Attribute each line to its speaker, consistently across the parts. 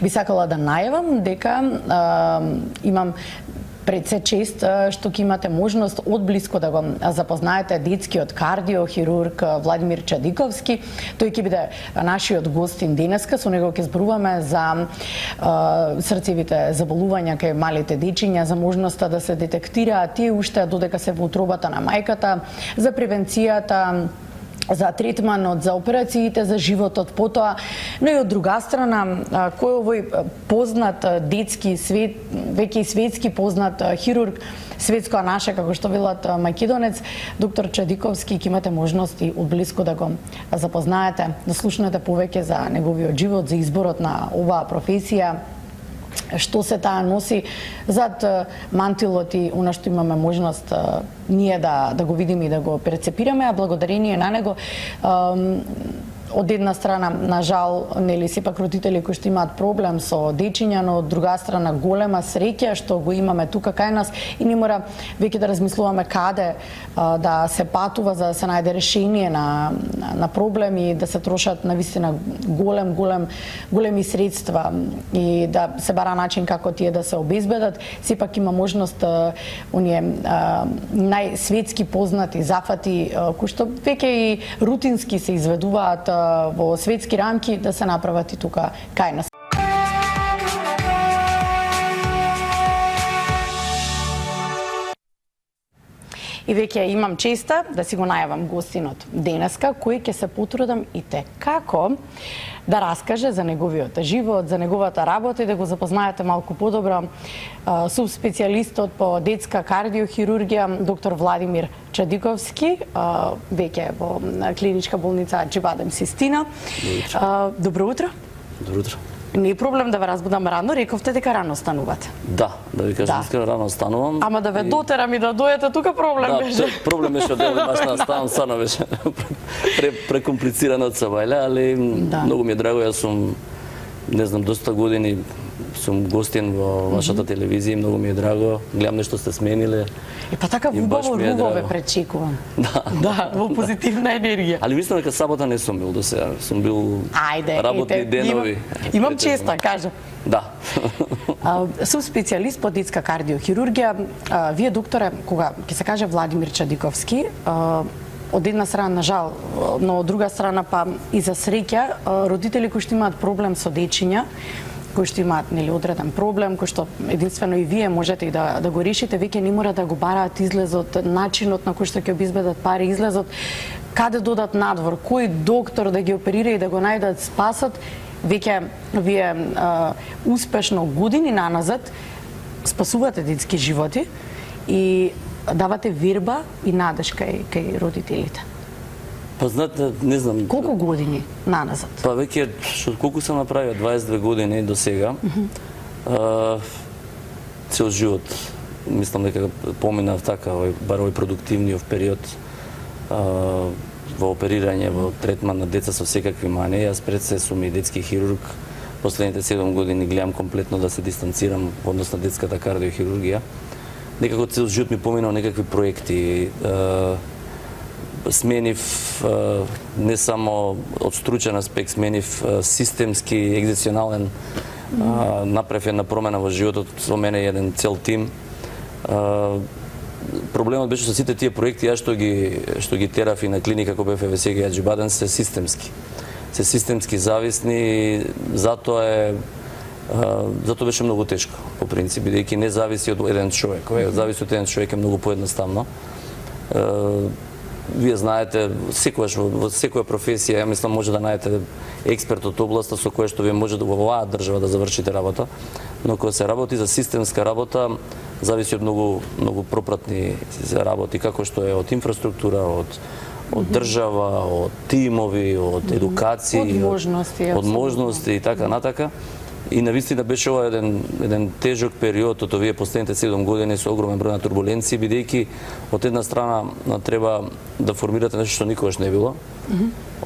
Speaker 1: би сакала да најавам дека имам пред се чест што ќе имате можност одблиско да го запознаете детскиот кардиохирург Владимир Чадиковски. Тој ќе биде нашиот гостин денеска. Со него ќе зборуваме за срцевите заболувања кај малите дечиња, за можноста да се детектираат тие уште додека се во утробата на мајката, за превенцијата, за третманот, за операциите, за животот потоа, но и од друга страна, кој овој познат детски свет, веќе и светски познат хирург, светско а наше, како што велат македонец, доктор Чадиковски, ќе имате можност и одблиско да го запознаете, да слушнете повеќе за неговиот живот, за изборот на оваа професија, што се таа носи зад мантилот и она што имаме можност ние да го видиме и да го перцепираме, а благодарение на него од една страна, на жал, нели сепак родители кои што имаат проблем со дечиња, но од друга страна голема среќа што го имаме тука кај нас и не мора веќе да размислуваме каде да се патува за да се најде решение на проблеми, да се трошат навистина големи средства и да се бара начин како тие да се обезбедат. Сепак има можност оние најсветски познати зафати кои што веќе и рутински се изведуваат во светски рамки да се направат и тука кај нас. И веќе имам честа да си го најавам гостинот денеска, кој ќе се потрудам и те како да раскаже за неговиот живот, за неговата работа и да го запознаете малку подобро субспецијалистот по детска кардиохирургија доктор Владимир Чадиковски, веќе во клиничка болница Аџибадем Систина. Добро утро.
Speaker 2: Добро утро.
Speaker 1: Не е проблем да ве разбудам рано, рековте дека рано станувате.
Speaker 2: Да ви кажам искрено, рано станувам.
Speaker 1: Ама да ве дотерам и да дојдете тука проблем беше.
Speaker 2: Да, проблем беше дел баш ставам стварно беше прекомплицирано од себе, али многу ми е драго, јас сум не знам доста години сум гостин во вашата телевизија, многу ми е драго. Гледам нешто сте смениле.
Speaker 1: И па така убаво ругове пречекувам. Да, во позитивна енергија.
Speaker 2: Али мислам дека сабота не сум бил до сега. Сум бил работни денови.
Speaker 1: Имам честа, кажа.
Speaker 2: Да.
Speaker 1: Сум специјалист по детска кардиохирургија. Вие, докторе, кога ќе се каже Владимир Чадиковски, од една страна на жал, но од друга страна па и за среќа, родители кои што имаат проблем со дечиња, кои што имаат нели одреден проблем, кој што единствено и вие можете и да го решите, веќе не мора да го бараат излезот, начинот на кој што ќе обезбедат пари, излезот, каде додат надвор, кој доктор да ги оперира и да го најдат спасот, веќе вие успешно години наназад спасувате детски животи и давате верба и надеж кај родителите.
Speaker 2: Па знаете, не знам.
Speaker 1: Колку години наназад?
Speaker 2: Па веќе колку сам направил 22 години до сега. Цел живот мислам дека поминав така, бар овој продуктивниот период во оперирање, во третман на деца со секакви мани. Јас пред се сум и детски хирург. Последните 7 години гледам комплетно да се дистанцирам во однос на детската кардиохирургија. Некако цел живот ми поминал некакви проекти. Сменив не само од стручен аспект, сменив системски, екзистенцијален, направив една промена во животот, со мене еден цел тим. Проблемот беше со сите тие проекти, јас што ги терав и на клиника кој бев сега Аџибаден, се системски. Се системски зависни, затоа беше многу тешко, по принцип, бидејќи не зависи од еден човек. Кога зависи од еден човек е многу поедноставно. Вие знаете, секогаш во секоја професија, ја мислам, може да најдете експерт од областа со која што вие можете во оваа држава да завршите работа, но кога се работи за системска работа, зависи од многу пропратни работи, како што е од инфраструктура, од држава, од тимови, од едукација, од можности и така натака. И навистина беше ова еден тежок период од овие последните 7 години со огромен број на турбуленции, бидејќи од една страна треба да формирате нешто што никогаш не било,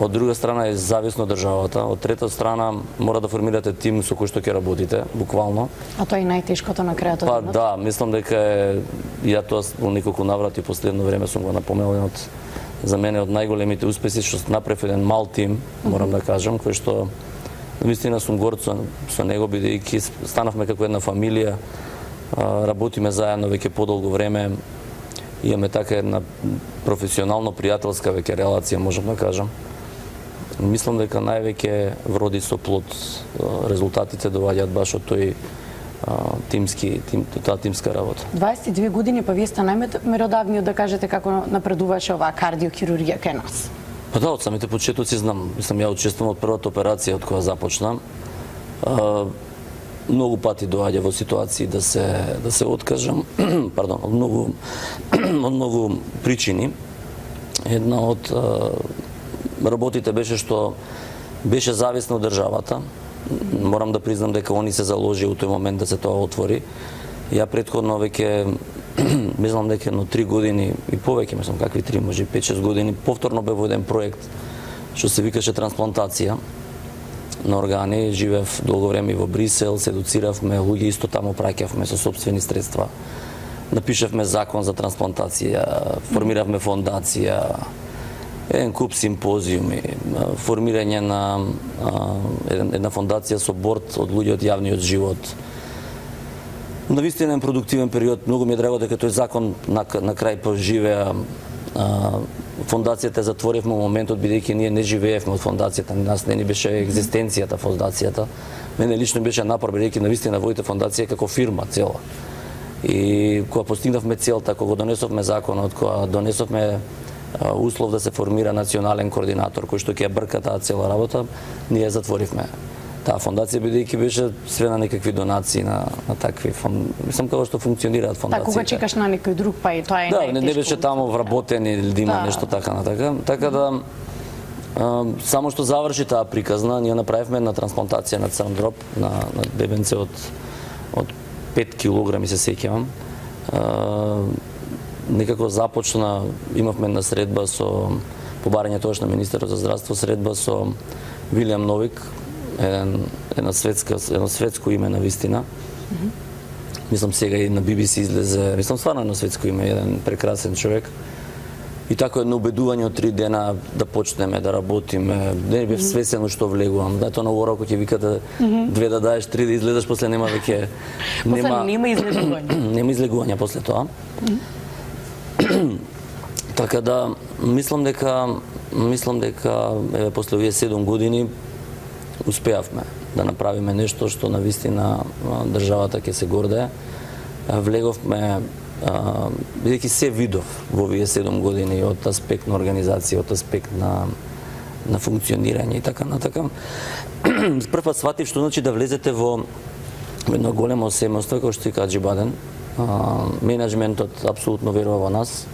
Speaker 2: од друга страна е зависно државата, од трета страна мора да формирате тим со кој што ќе работите, буквално.
Speaker 1: А тоа е најтешкото на крајот од
Speaker 2: денот? Па да, мислам дека ја тоа во неколку наврати последно време сум го напоменал, за мене од најголемите успеси што направив еден мал тим, морам да кажам, кој што Вистина сум горд со него, бидејќи станавме како една фамилија, работиме заедно веќе подолго време, имаме така една професионално пријателска веќе релација, можам да кажам. Мислам дека највеќе вроди со плод, резултатите доаѓаат баш од тој таа тимска работа.
Speaker 1: 22 години, па вие сте најмеродавниот да кажете како напредуваше оваа кардиохирургија кај нас.
Speaker 2: Па да, од самите почетоци знам. Мислам, ја учествувам од првата операција од која започна. Многу пати доаѓа во ситуации да се откажам, пардон, од многу причини. Една од работите беше што беше зависна од државата. Морам да признам дека они се заложи у тој момент да се тоа отвори. Ја претходно веќе мислам дека едно 3 години и повеќе, мислам какви 3, може 5-6 години, повторно бе во еден проект што се викаше трансплантација на органи. Живеев долго време во Брисел, се едуциравме, луѓе исто таму праќавме со сопствени средства. Напишавме закон за трансплантација, формиравме фондација, еден куп симпозиуми, формирање на една фондација со борд од луѓе од јавниот живот. Навистина еден продуктивен период. Многу ми е драго дека тој закон на крај поживеа. Фондацијата затворивме во моментот бидејќи ние не живеевме од фондацијата, нас не ни беше екзистенцијата фондацијата. Мене лично беше напор бидејќи навистина водите фондација како фирма цела. И кога постигнавме целта, кога донесовме законот, кога донесовме услов да се формира национален координатор кој што ќе ја брка таа цела работа, ние затворивме таа фондација бидејќи беше све на некакви донации на такви мислам како што функционираат фондациите.
Speaker 1: Кога чекаш на некој друг, па и тоа е
Speaker 2: најтешко. Да, не беше таму вработен или да има нешто така на така. Така да само што заврши таа приказна, ние направивме една трансплантација на црн дроб на бебенце од 5 килограми, се сеќавам. Некако започна, имавме една средба со побарање тогаш на министерот за здравство, средба со Вилијам Новик, едно светско име на вистина. Мислам сега и на BBC излезе, мислам стварно едно светско име, еден прекрасен човек. И тако едно убедување од 3 дена да почнеме да работиме. Не бев свесен што влегувам. Да, тоа на уроко ќе викате 2 да даеш, 3 да излезеш, после нема веќе
Speaker 1: нема излегување.
Speaker 2: Нема излегување после тоа. Така да мислам дека еве после овие 7 години успеавме да направиме нешто што на вистина државата ќе се гордее. Влеговме бидејќи се видов во овие 7 години од аспект на организација, од аспект на функционирање и така натака. Првпат сватив што значи да влезете во едно големо семејство како што вика Аџибаден. Менеджментот апсолутно верува во нас.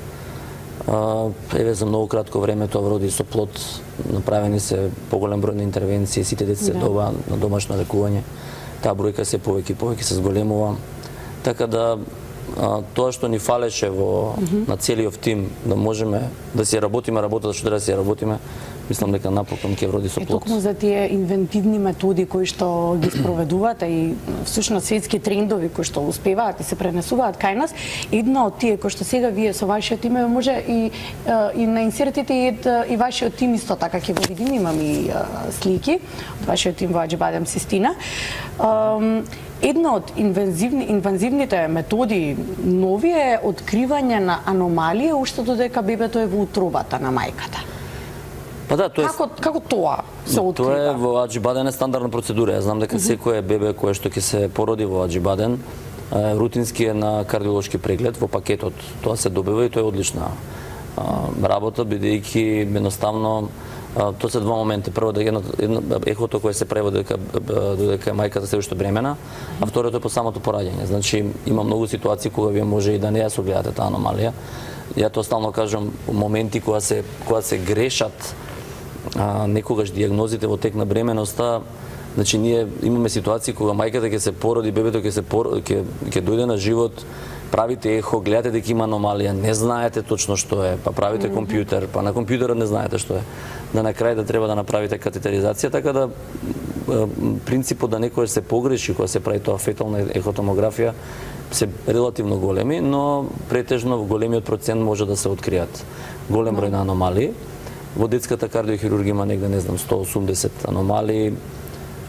Speaker 2: Еве за многу кратко време тоа вроди со плод. Направени се поголем број на интервенции, сите деца се доба на домашно лекување. Таа бројка се повеќе се зголемува. Така да тоа што ни фалеше на целиот тим да можеме да си работиме работата што треба да си работиме, мислам дека напокон ќе вроди со плод.
Speaker 1: Токму за тие инвентивни методи кои што ги спроведувате и всушност светски трендови кои што успеваат и се пренесуваат кај нас, една од тие кои што сега вие со вашиот име може и на инсертите и вашиот тим исто така ќе го видиме, имам и слики од вашиот тим во Аџибаден Систина. Една од инвазивните методи нови е откривање на аномалија уште додека бебето е во утробата на мајката.
Speaker 2: Па да, тоа е
Speaker 1: како тоа се открива?
Speaker 2: Тоа е во Аџибаден е стандардна процедура. Ја знам дека секое бебе кое што ќе се породи во Аџибаден рутински е на кардиолошки преглед во пакетот. Тоа се добива и тоа е одлична работа бидејќи едноставно тоа се два моменти. Прво едно ехото кое се прави додека мајката се уште бремена, а второто е по самото пораѓање. Значи има многу ситуации кога вие може и да не ја согледате таа аномалија. Ја тоа стално кажам, моменти кога се грешат некогаш диагнозите во тек на бременоста. Значи ние имаме ситуации кога мајката ќе се породи, бебето ќе дојде на живот, правите ехо, гледате дека има аномалија, не знаете точно што е, па правите компјутер, па на компјутерот не знаете што е. Да на крај да треба да направите катетеризација, така да принципот да некој се погреши кога се прави тоа фетална ехотомографија се релативно големи, но претежно во големиот процент може да се откријат голем број на аномалии. Во детската кардиохирургија има негде, не знам, 180 аномалии.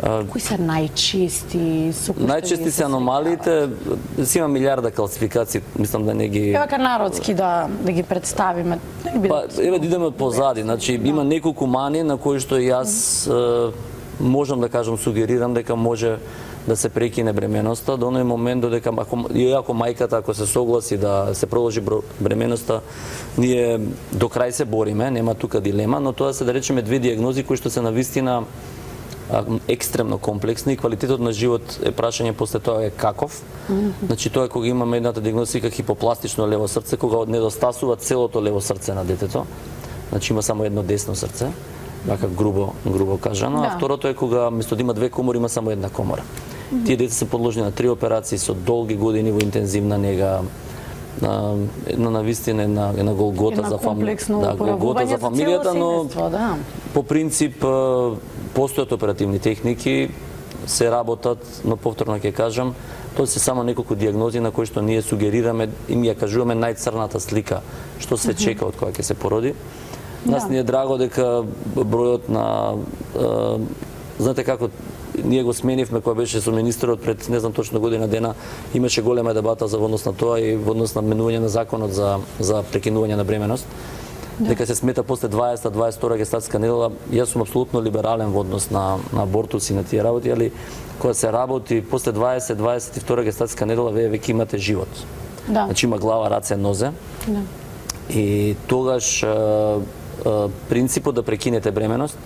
Speaker 1: Кои се најчести со кои
Speaker 2: Најчести се аномалиите, си има милиарда класификации, мислам да не ги...
Speaker 1: Ева ка народски да ги представиме.
Speaker 2: Па, еве да идеме од позади, значи има неколку мани на кои што јас можам да кажам, сугерирам дека може да се прекине бременоста до оној момент додека иако мајката ако се согласи да се продолжи бременоста, ние до крај се бориме, нема тука дилема, но тоа се да речеме две дијагнози кои што се навистина екстремно комплексни и квалитетот на живот е прашање после тоа е каков. Значи тоа е кога имаме едната дијагноза вика хипопластично лево срце, кога недостасува целото лево срце на детето. Значи има само едно десно срце, така грубо кажано, а второто е кога место да има две комори има само една комора. Тие деца се подложени на 3 операции со долги години во интензивна нега, една навистина една голгота за голгота за фамилијата, но по принцип постојат оперативни техники, се работат, но повторно ќе кажам, тоа се само неколку дијагнози на кои што ние сугерираме и ми ја кажуваме најцрната слика што се чека од кога ќе се породи. Нас ни е драго дека бројот на знаете како ние го сменивме кога беше со министерот пред не знам точно година дена, имаше голема дебата за однос на тоа и во однос на менување на законот за прекинување на бременост. Дека се смета после 20-22 гестатска недела, јас сум апсолутно либерален во однос на абортус и на тие работи, али кога се работи после 20-22 гестатска недела, веќе имате живот. Значи има глава, раце, нозе. И тогаш принципот да прекинете бременост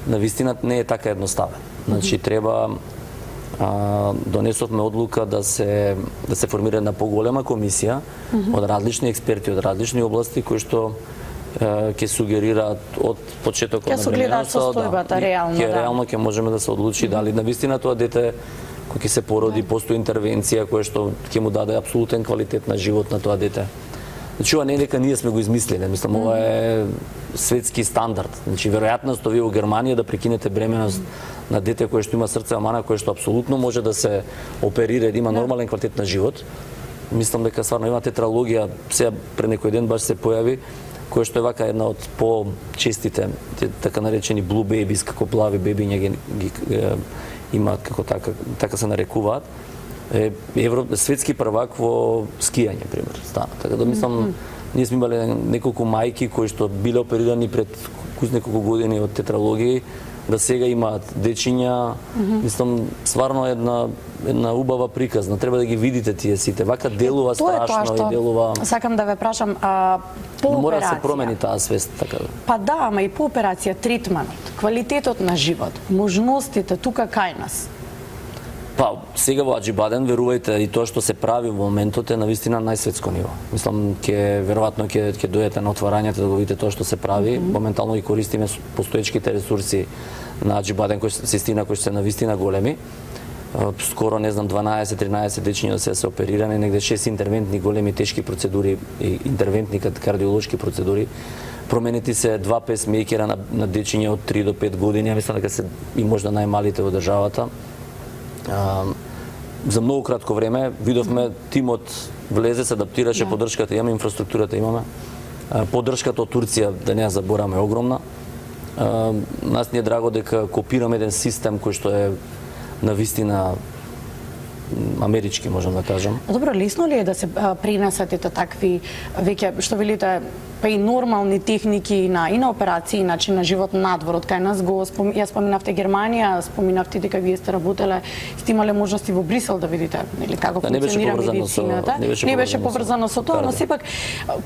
Speaker 2: навистина не е така едноставен. Значи треба донесовме одлука да се формира една поголема комисија од различни експерти од различни области кои што ќе сугерираат од почетокот на бременоста, реално ќе можеме да се одлучи дали навистина тоа дете кој ќе се породи постои интервенција која што ќе му даде апсолутен квалитет на живот на тоа дете. Значи ова не е дека ние сме го измислиле, мислам ова е светски стандард. Значи веројатноста вие во Германија да прекинете бременост на дете кое што има срцева мана, кое што апсолутно може да се оперира и да има нормален квалитет на живот. Мислам дека стварно има тетралогија, сега пред некој ден баш се појави, која што е вака една од по-честите, така наречени blue babies, како плави бебиња ги имаат како така се нарекуваат. Светски првак во скијање, пример, стана. Така да мислам, ние сме имале неколку мајки кои што биле оперирани пред неколку години од тетралогии, да сега имаат дечиња, мислам, стварно една убава приказна. Треба да ги видите тие сите. Вака делува страшно и делува...
Speaker 1: Сакам да ве прашам, по операција...
Speaker 2: Мора да се промени таа свест, така да.
Speaker 1: Па да, ама и по операција, третманот, квалитетот на живот, можностите тука кај нас.
Speaker 2: Па, сега во Аџибаден, верувајте, и тоа што се прави во моментот е навистина најсветско ниво. Мислам, веројатно ќе дојдете на отварањето да го видите тоа што се прави. Моментално и користиме постоечките ресурси на Аџибаден, систина кои се навистина големи. Скоро, не знам, 12-13 дечиња се оперирани, негде 6 интервентни големи тешки процедури и интервентни кардиолошки процедури. Променети се 2 песмейкера на дечиња од 3 до 5 години, мислам дека се и можда најмалите во државата. За многу кратко време видовме тимот влезе, се адаптираше, поддршката имаме, инфраструктурата имаме. Поддршката од Турција, да не ја забораме, е огромна. Нас ни е драго дека копираме еден систем кој што е навистина амерички, можам да кажам.
Speaker 1: Добро, лесно ли е да се пренесат такви веќе што велите па и нормални техники и на операции и начин на живот надвор од кај нас ја споминавте Германија, споминавте дека вие сте работеле, сте имале можности во Брисел да видите нели како функционира медицината. Не беше поврзано со тоа, но сепак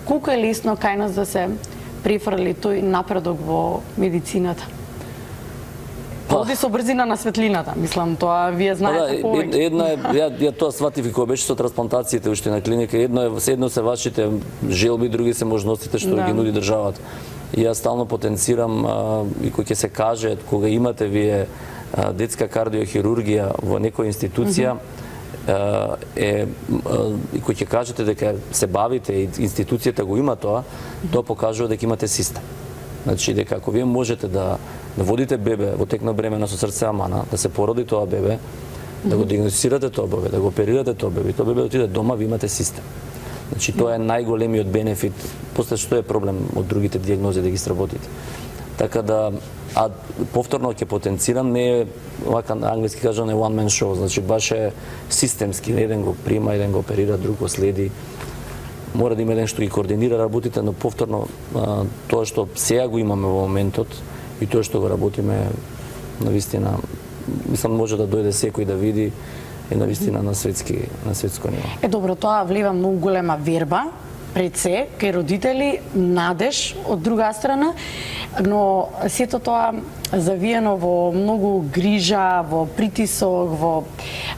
Speaker 1: колку е лесно кај нас да се префрли тој напредок во медицината? Оди со брзина на светлината, мислам, тоа вие знаете повеќе.
Speaker 2: Една е, ја тоа сватив и кога беше со трансплантациите уште на клиника, едно се вашите желби, други се можностите што ги нуди државата. И јас стално потенцирам и кој ќе се каже кога имате вие детска кардиохирургија во некоја институција, и кој ќе кажете дека се бавите и институцијата го има тоа покажува дека имате систем. Значи дека ако вие можете да водите бебе во тек на бремена со срцева мана, да се породи тоа бебе, да го диагностицирате тоа бебе, да го оперирате тоа бебе, тоа бебе да отиде дома, ви имате систем. Значи тоа е најголемиот бенефит, после што е проблем од другите дијагнози да ги сработите. Така да, а повторно ќе потенцирам, не е, вака на англиски кажано, one man show, значи баш е системски, еден го прима, еден го оперира, друг го следи. Мора да има еден што ги координира работите, но повторно тоа што сега го имаме во моментот и тоа што го работиме, навистина, мислам може да дојде секој да види и навистина на светско ниво.
Speaker 1: Добро, тоа влива многу голема верба пред се, кај родители, надеж од друга страна, но сето тоа завиено во многу грижа, во притисок,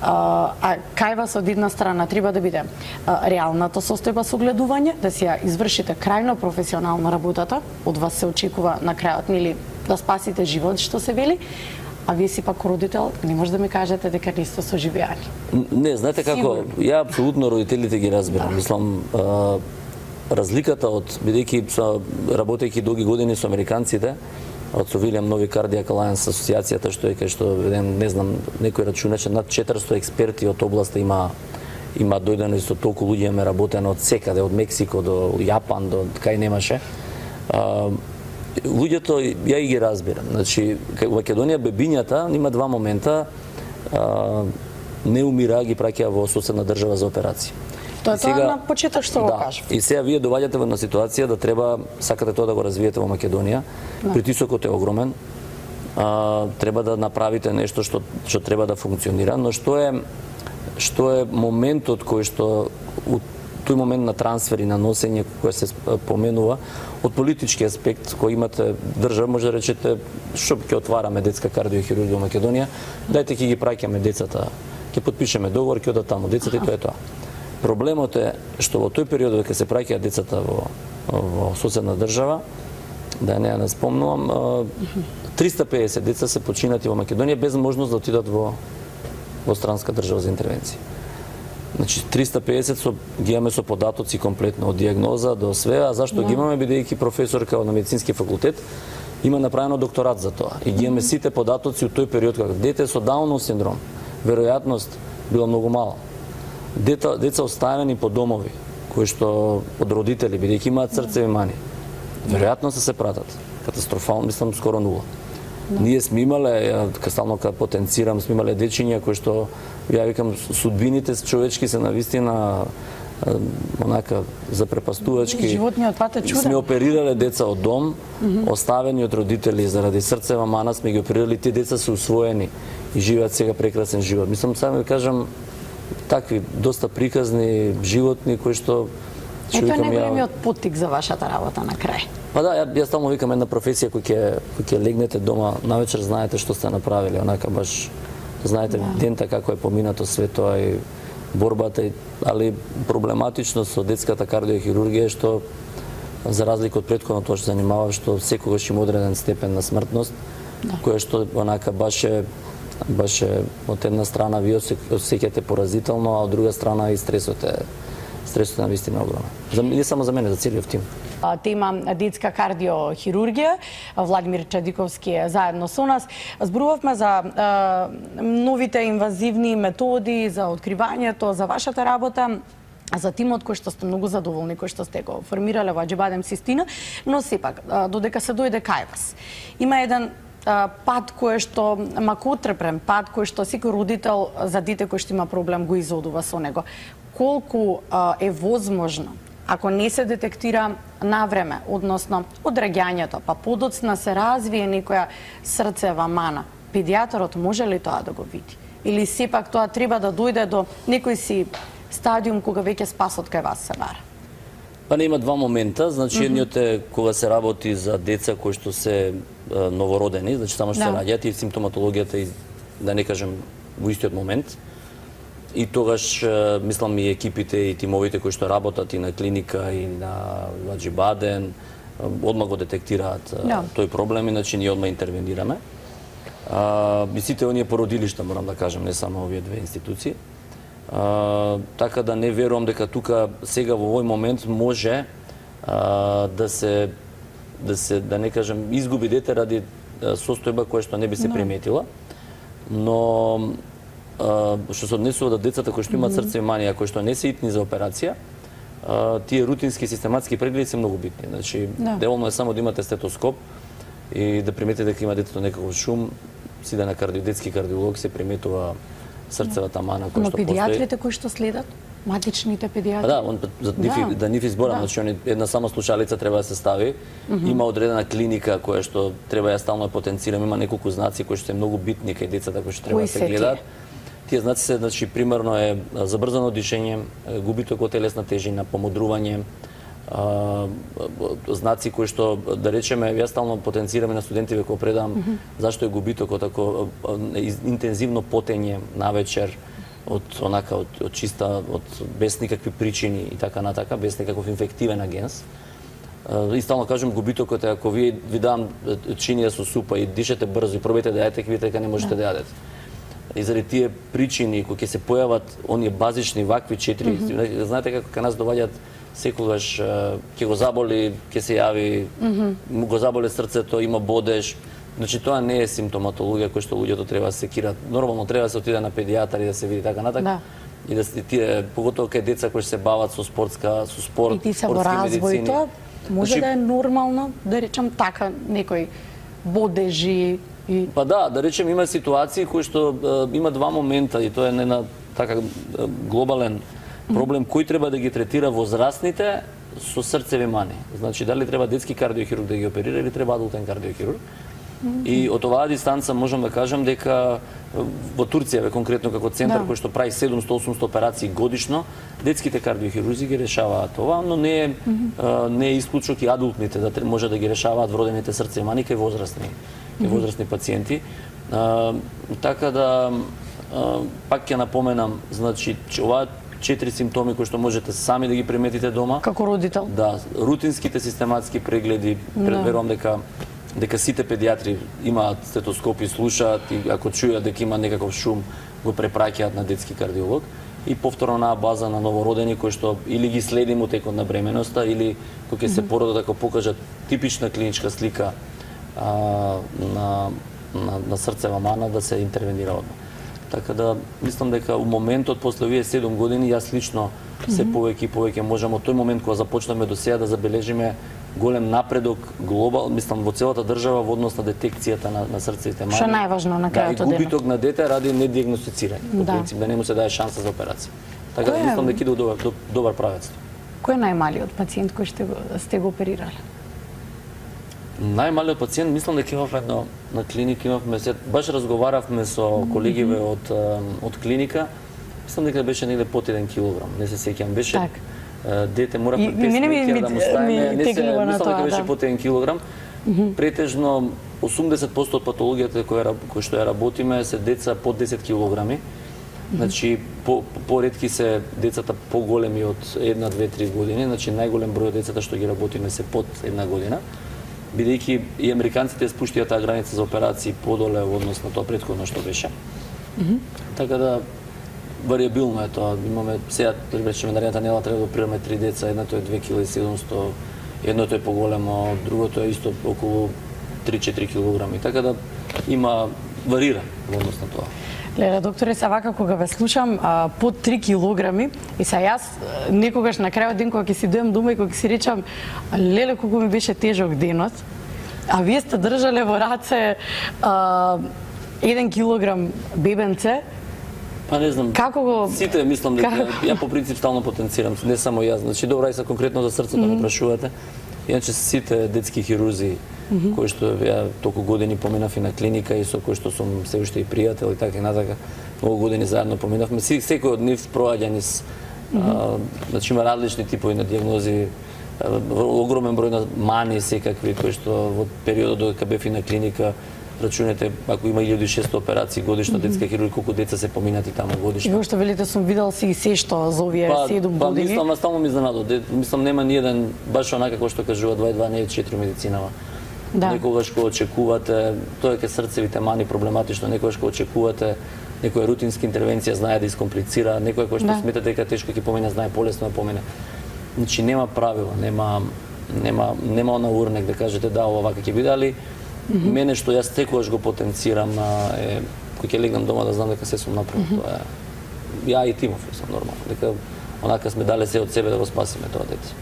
Speaker 1: а кај вас од една страна треба да биде реалната состојба со гледување, да си ја извршите крајно професионална работата, од вас се очекува на крајот нели да спасите живот, што се вели, а вие си пак родител, не може да ми кажете дека не сте соживеани.
Speaker 2: Не, знаете како, ја апсолутно родителите ги разбирам. Мислам, разликата од, бидејќи работејќи долги години со американците, од со William Novi Cardiac Alliance асоциацијата, што е кај што, не знам, некој рачуначе, над 400 експерти од областа има дојдено и со толку луѓе имаме работено од секаде, од Мексико до Јапан, до кај немаше. Луѓето, ја и ги разбирам. Значи, во Македонија бебињата има два момента, не умира, ги праќа во соседна држава за операција.
Speaker 1: Тоа е тоа на почеток што го кажав.
Speaker 2: И сега вие доаѓате во една ситуација да треба, сакате тоа да го развиете во Македонија, притисокот е огромен, треба да направите нешто што треба да функционира, но што е моментот кој што тој момент на трансфер и на носење кој се поменува од политички аспект кој имате држава, може да речете што ќе отвараме детска кардиохирургија во Македонија, дајте ќе ги праќаме децата, ќе потпишеме договор, ќе одат таму децата и тоа е тоа. Проблемот е што во тој период кога се праќаат децата во соседна држава, да не спомнувам, 350 деца се починати во Македонија без можност да отидат во странска држава за интервенција. Значи 350 ги имаме со податоци комплетно од диагноза до све, а зашто ги имаме бидејќи професорка на медицински факултет има направено докторат за тоа. И ги имаме сите податоци од тој период кога дете со Даунов синдром, веројатност била многу мала. Деца оставени по домови, кои што од родители, бидејќи имаат срцеви мани, веројатно се пратат. Катастрофално, мислам, скоро нула. Ние сме имале, стално кога потенцирам, сме имале дечиња кои што, ја викам, судбините човечки се навистина онака запрепастувачки.
Speaker 1: Животниот пат е чуден.
Speaker 2: Сме оперирале деца од дом, оставени од родители заради срцева мана, сме ги оперирали, тие деца се усвоени и живеат сега прекрасен живот. Мислам, само да кажам, такви доста приказни животни кои што
Speaker 1: Ето е најголемиот поттик за вашата работа на крај.
Speaker 2: Па да, ја стално викам една професија кој ќе легнете дома навечер, знаете што сте направиле, онака баш знаете дента како е поминато све тоа и борбата, али проблематично со детската кардиохирургија е што за разлика од претходно тоа што занимавав, што секогаш има одреден степен на смртност, која што онака баш е од една страна ви осеќате поразително, а од друга страна и стресот е навистина огромен. Не само за мене, за целиот тим.
Speaker 1: Тема детска кардиохирургија, Владимир Чадиковски е заедно со нас. Зборувавме за новите инвазивни методи, за откривањето, за вашата работа, за тимот кој што сте многу задоволни, кој што сте го формирале во Аџибадем Систина, но сепак, додека се дојде кај вас, има еден пат кој што макотрпен, пат кој што секој родител за дете кој што има проблем го изодува со него. Колку е возможно, ако не се детектира на време, односно одреѓањето, па подоцна се развие некоја срцева мана, педијатрот може ли тоа да го види? Или сепак тоа треба да дојде до некој си стадиум кога веќе спасот кај вас се бара?
Speaker 2: Па не, има два момента, значи едниот е кога се работи за деца кои што се новородени, значи само што се раѓаат и симптоматологијата и да не кажем во истиот момент. И тогаш, мислам, и екипите и тимовите кои што работат и на клиника и на Аџибаден, одма го детектираат тој проблем, иначе ние одма интервенираме. И сите оние породилишта, морам да кажем, не само овие две институции. Така да не верувам дека тука сега во овој момент може да не кажем изгуби дете ради состојба која што не би се приметила, но што се однесува до децата кои што имаат срцеви манија, кои што не се итни за операција, тие рутински систематски прегледи се многу битни. Значи, доволно е само да имате стетоскоп и да примети дека има детето некаков шум, си да на детски кардиолог се приметува срцевата мана која
Speaker 1: Но
Speaker 2: што постои.
Speaker 1: педиатрите кои што следат? Матичните педиатри?
Speaker 2: Да нив изборам, значи една сама слушалица треба да се стави. Има одредена клиника која што треба ја стално да потенцирам, има неколку знаци кои што се многу битни кај децата кои што треба да се гледаат. Тие знаци се, значи, примерно е забрзано дишење, губиток од телесна тежина, помодрување, знаци кои што, да речеме, јас стално потенцирам на студентиве кога предавам зашто е губитокот, ако интензивно потење навечер, од чиста, без никакви причини и така натака, без никаков инфективен агенс. И стално кажам, губитокот е ако ви давам чинија со супа и дишете брзо и пробајте да јадете, видите дека не можете да јадете. И заради тие причини кои ќе се појават оние базични вакви 4, знаете како кај нас доваѓаат секогаш ќе го заболи, ќе се јави, го заболи срцето, има бодеж. Значи тоа не е симптоматологија која што луѓето треба да се секираат. Нормално треба да се отиде на педијатар и да се види така натака. И да се тие поготово кај деца кои се бават со спорт,
Speaker 1: и ти се во развој, тоа може да е нормално, да речам така, некој бодежи и
Speaker 2: Па да речем има ситуации кои што има два момента и тоа е една така глобален проблем кој треба да ги третира возрастните со срцеви мани. Значи дали треба детски кардиохирург да ги оперира или треба адултен кардиохирург. И од оваа дистанца можам да кажам дека во Турција конкретно како центар кој што прави 700-800 операции годишно, детските кардиохирурзи ги решаваат ова, но не е исклучок и адултните да може да ги решаваат вродените срцеви мани кај возрастни пациенти. Така да пак ќе напоменам, значи оваа 4 симптоми кои што можете сами да ги приметите дома.
Speaker 1: Како родител?
Speaker 2: Да, рутинските систематски прегледи, верувам дека сите педиатри имаат стетоскоп и слушаат и ако чујат дека има некаков шум, го препраќаат на детски кардиолог. И повторно на база на новородени кои што или ги следим од текот на бременоста или кога ќе се породат ако покажат типична клиничка слика на срцева мана да се интервенира одма. Така да мислам дека у моментот после овие 7 години јас лично се повеќе и повеќе можам од тој момент кога започнаме до сега да забележиме голем напредок мислам во целата држава во однос на детекцијата на срцевите мани.
Speaker 1: Што е најважно на крајот од денот?
Speaker 2: И губиток на дете ради недиагностицирање, по принцип да не му се даде шанса за операција. Така да мислам дека иде добар правец.
Speaker 1: Кој е најмалиот пациент кој сте го оперирале?
Speaker 2: Најмалиот пациент, мислам дека имавме на клиника, баш разговаравме со колегиве од клиника, мислам дека беше негде под 1 килограм, не се сеќам, беше дете, моравме 5 минути да му ставиме, мислам дека беше под 1 килограм. Претежно 80% од патологијата кои што ја работиме се деца под 10 килограми. Значи поретки се децата поголеми од 1, 2, 3 години, значи најголем број од децата што ги работиме се под 1 година. Бидејќи и американците спуштија таа граница за операции подоле во однос на тоа претходно што беше. Така да вариабилно е тоа. Имаме сега, речеме, наредната недела треба да оперираме 3 деца, едното е 2,700 кг, едното е поголемо, другото е исто околу 3-4 кг. Така да има варира во однос на тоа.
Speaker 1: Леле, докторе, се вака кога ве слушам под 3 килограми и се јас некогаш на крајот ден кога ќе си дојдам дома и кога ќе си речам леле колку ми беше тежок денот, а вие сте држале во раце 1 килограм бебенце.
Speaker 2: Па не знам.
Speaker 1: Како го
Speaker 2: сите мислам дека ја по принцип стално потенцирам, не само јас. Значи добра и са конкретно за срцето ме прашувате. Иначе сите детски хирурзи кои што ја толку години поминав и на клиника и со кои што сум се уште и пријател и така и натака, многу години заедно поминавме. Секој од нив проаѓа низ значи има различни типови на дијагнози, огромен број на мани секакви кои што во периодот додека бев и на клиника рачунете, ако има 1600 операции годишно детска хирургија, колку деца се поминати таму годишно.
Speaker 1: И во што велите сум видел си и се што за овие 7 години.
Speaker 2: Мислам, стално ми изненадува. Мислам нема ниеден баш онака како што кажува 2 не е 4 медицинава. Некогаш кога очекувате, тоа е ке срцевите мани проблематично, некогаш кога очекувате некоја рутинска интервенција знае да искомплицира, некој кој што сметате дека тешко ќе помине знае полесно да помине. Значи нема правила, нема она урнек да кажете да ова вака ќе биде, али мене што јас секогаш го потенцирам е кој ќе легнам дома да знам дека се сум направил тоа. Ја и Тимов сум нормално, дека онака сме дале се од себе да го спасиме тоа дете.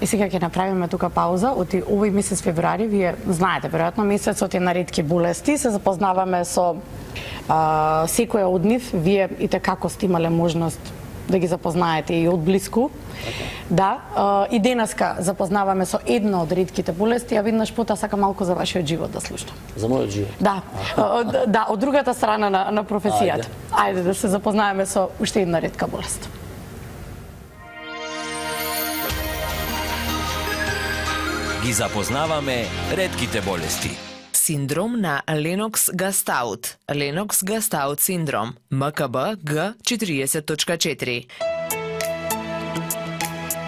Speaker 1: И сега ќе направиме тука пауза. Оти овој месец февруари, вие знаете, веројатно месецот е на ретки болести, се запознаваме со секоја од нив. Вие и како сте имале можност да ги запознаете и од блиску. Да, и денеска запознаваме со една од ретките болести, а веднаш пота сакам малку за вашиот живот да слушам.
Speaker 2: За мојот живот?
Speaker 1: Да, да, од другата страна на професијата. Ајде да се запознаеме со уште една ретка болест.
Speaker 3: Ги запознаваме ретките болести.
Speaker 4: Синдром на Ленокс-Гастаут. Ленокс-Гастаут синдром. МКБ Г40.4.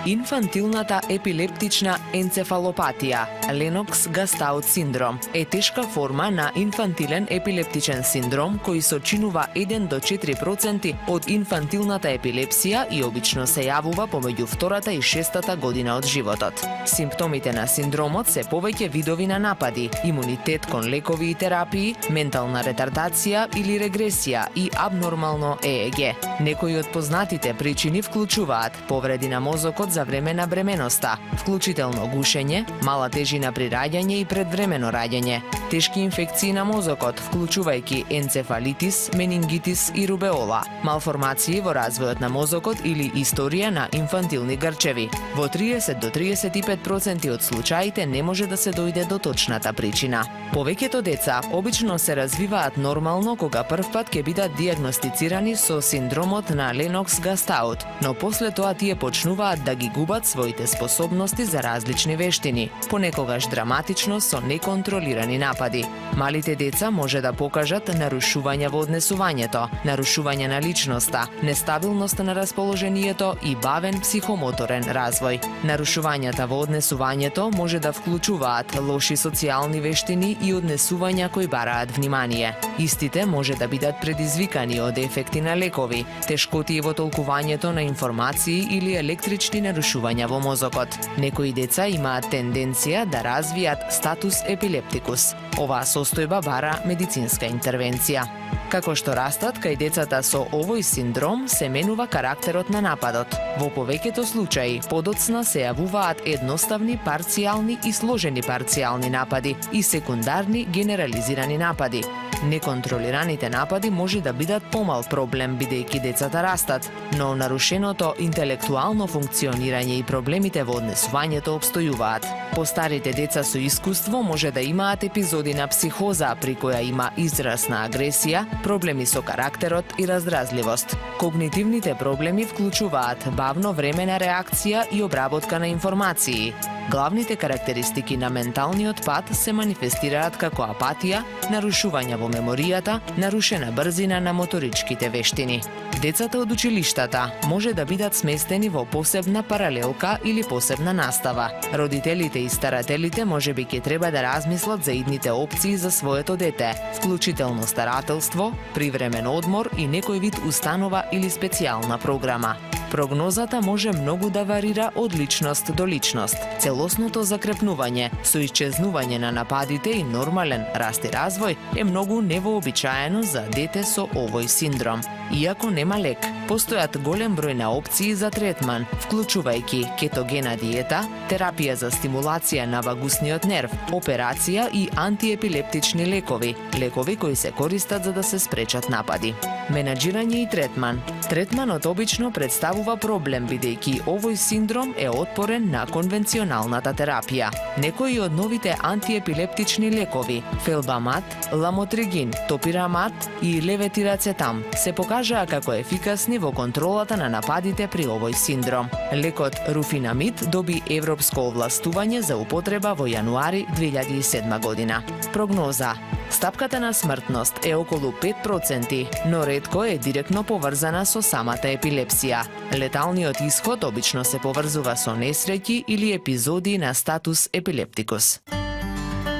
Speaker 4: Инфантилната епилептична енцефалопатија, Ленокс-Гастаут синдром, е тешка форма на инфантилен епилептичен синдром кој сочинува 1 до 4% од инфантилната епилепсија и обично се јавува помеѓу 2-та и 6-та година од животот. Симптомите на синдромот се повеќе видови на напади, имунитет кон лекови и терапии, ментална ретардација или регресија и абнормално ЕЕГ. Некои од познатите причини вклучуваат повреди на мозокот за време на бременоста, вклучително гушење, мала тежина при раѓање и предвремено раѓање, тешки инфекции на мозокот, вклучувајќи енцефалитис, менингитис и рубеола, малформации во развојот на мозокот или историја на инфантилни грчеви. Во 30 до 35% од случаите не може да се дојде до точната причина. Повеќето деца обично се развиваат нормално кога првпат ќе бидат дијагностицирани со синдромот на Ленокс-Гастаут, но после тоа тие почнуваат да ги губат своите способности за различни вештини, понекогаш драматично со неконтролирани напади. Малите деца може да покажат нарушување во однесувањето, нарушување на личноста, нестабилност на расположението и бавен психомоторен развој. Нарушувањата во однесувањето може да вклучуваат лоши социјални вештини и однесувања кои бараат внимание. Истите може да бидат предизвикани од ефекти на лекови, тешкотии во толкувањето на информации или електрични нарушувања во мозокот. Некои деца имаат тенденција да развијат статус епилептикус. Оваа состојба бара медицинска интервенција. Како што растат кај децата со овој синдром, се менува карактерот на нападот. Во повеќето случаи, подоцна се јавуваат едноставни, парцијални и сложени парцијални напади и секундарни генерализирани напади. Неконтролираните напади може да бидат помал проблем бидејќи децата растат, но нарушеното интелектуално функционирање и проблемите во однесувањето обстојуваат. Постарите деца со искуство може да имаат епизоди на психоза при која има израз на агресија, проблеми со карактерот и раздразливост. Когнитивните проблеми вклучуваат бавно време на реакција и обработка на информации. Главните карактеристики на менталниот пат се манифестираат како апатија, нарушување во меморијата, нарушена брзина на моторичките вештини. Децата од училиштата може да бидат сместени во посебна паралелка или посебна настава. Родителите и старателите можеби ќе треба да размислат за идните опции за своето дете, вклучително старателство, привремен одмор и некој вид установа или специјална програма. Прогнозата може многу да варира од личност до личност. Целосното закрепнување со исчезнување на нападите и нормален раст и развој е многу невообичаено за дете со овој синдром. Иако нема лек, постојат голем број на опции за третман, вклучувајќи кетогена диета, терапија за стимулација на вагусниот нерв, операција и антиепилептични лекови, лекови кои се користат за да се спречат напади. Менаџирање и третман. Третманот обично представува проблем бидејќи овој синдром е отпорен на конвенционалната терапија. Некои од новите антиепилептични лекови, фелбамат, ламотригин, топирамат и леветирацетам, се покажаа како ефикасни во контролата на нападите при овој синдром. Лекот руфинамид доби европско овластување за употреба во јануари 2007 година. Прогноза. Стапката на смртност е околу 5%, но ретко е директно поврзана со самата епилепсија. Леталниот исход обично се поврзува со несреќи или епизоди на статус епилептикус.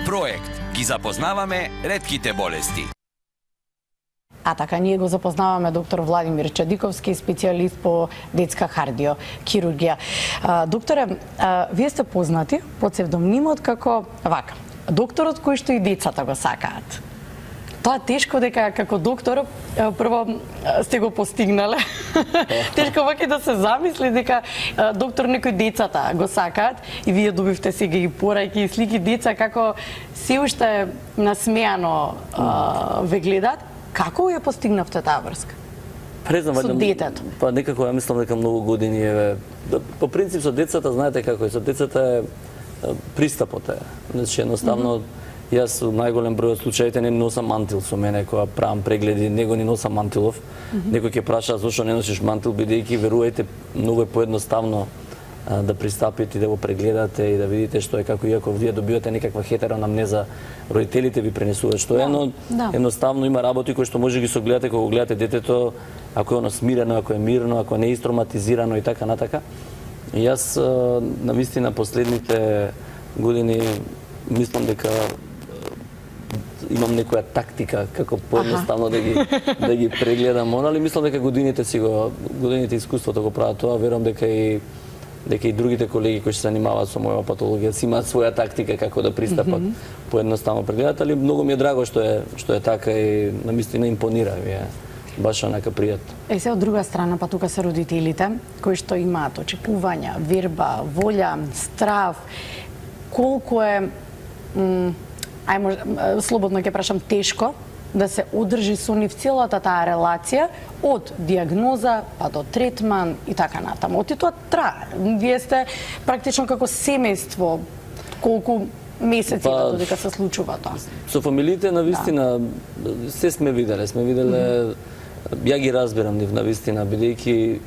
Speaker 3: Проект Ги запознаваме ретките болести.
Speaker 1: А така, ние го запознаваме доктор Владимир Чадиковски, специјалист по детска кардиохирургија. Докторе, вие сте познати под псевдонимот како вака, докторот кој што и децата го сакаат. тоа тешко дека како доктор прво сте го постигнале. Тешко ваќе да се замисли дека доктор некои децата го сакаат и вие добивте сега и порајки и слики деца како се уште насмеано ве гледат. Како ја постигнавте таа врска? Со детето?
Speaker 2: Па некако ја мислам дека многу години е. По принцип со децата знаете како е, со децата е пристапот е. Значи едноставно јас у најголем број од случаите не носам мантил со мене кога правам прегледи, него не носам мантилов. Некој ќе праша зошто не носиш мантил, бидејќи верувајте многу е поедноставно да пристапите и да го прегледате и да видите што е како, иако вие добивате некаква хетероанамнеза, родителите ви пренесуваат што е, но едноставно има работи кои што може ги согледате кога го гледате детето, ако е оно смирено, ако е мирно, ако не е истроматизирано и така натака. И јас навистина последните години мислам дека имам некоја тактика како поедноставно да ги прегледам, али мислам дека годините искуството го прават тоа, верувам дека и другите колеги кои се занимаваат со моја патологија си имаат своја тактика како да пристапат поедноставно прегледат, али многу ми е драго што е така и навистина импонира ми е. Баш онака пријатно.
Speaker 1: Се од друга страна, па тука се родителите кои што имаат очекувања, верба, волја, страв, колку е слободно ќе прашам тешко да се одржи со нив целата таа релација од диагноза па до третман и така натаму. Оти тоа трае. Вие сте практично како семејство, колку месеци додека се случува тоа.
Speaker 2: Со фамилиите навистина се сме виделе, ја ги разбирам нив навистина, бидејќи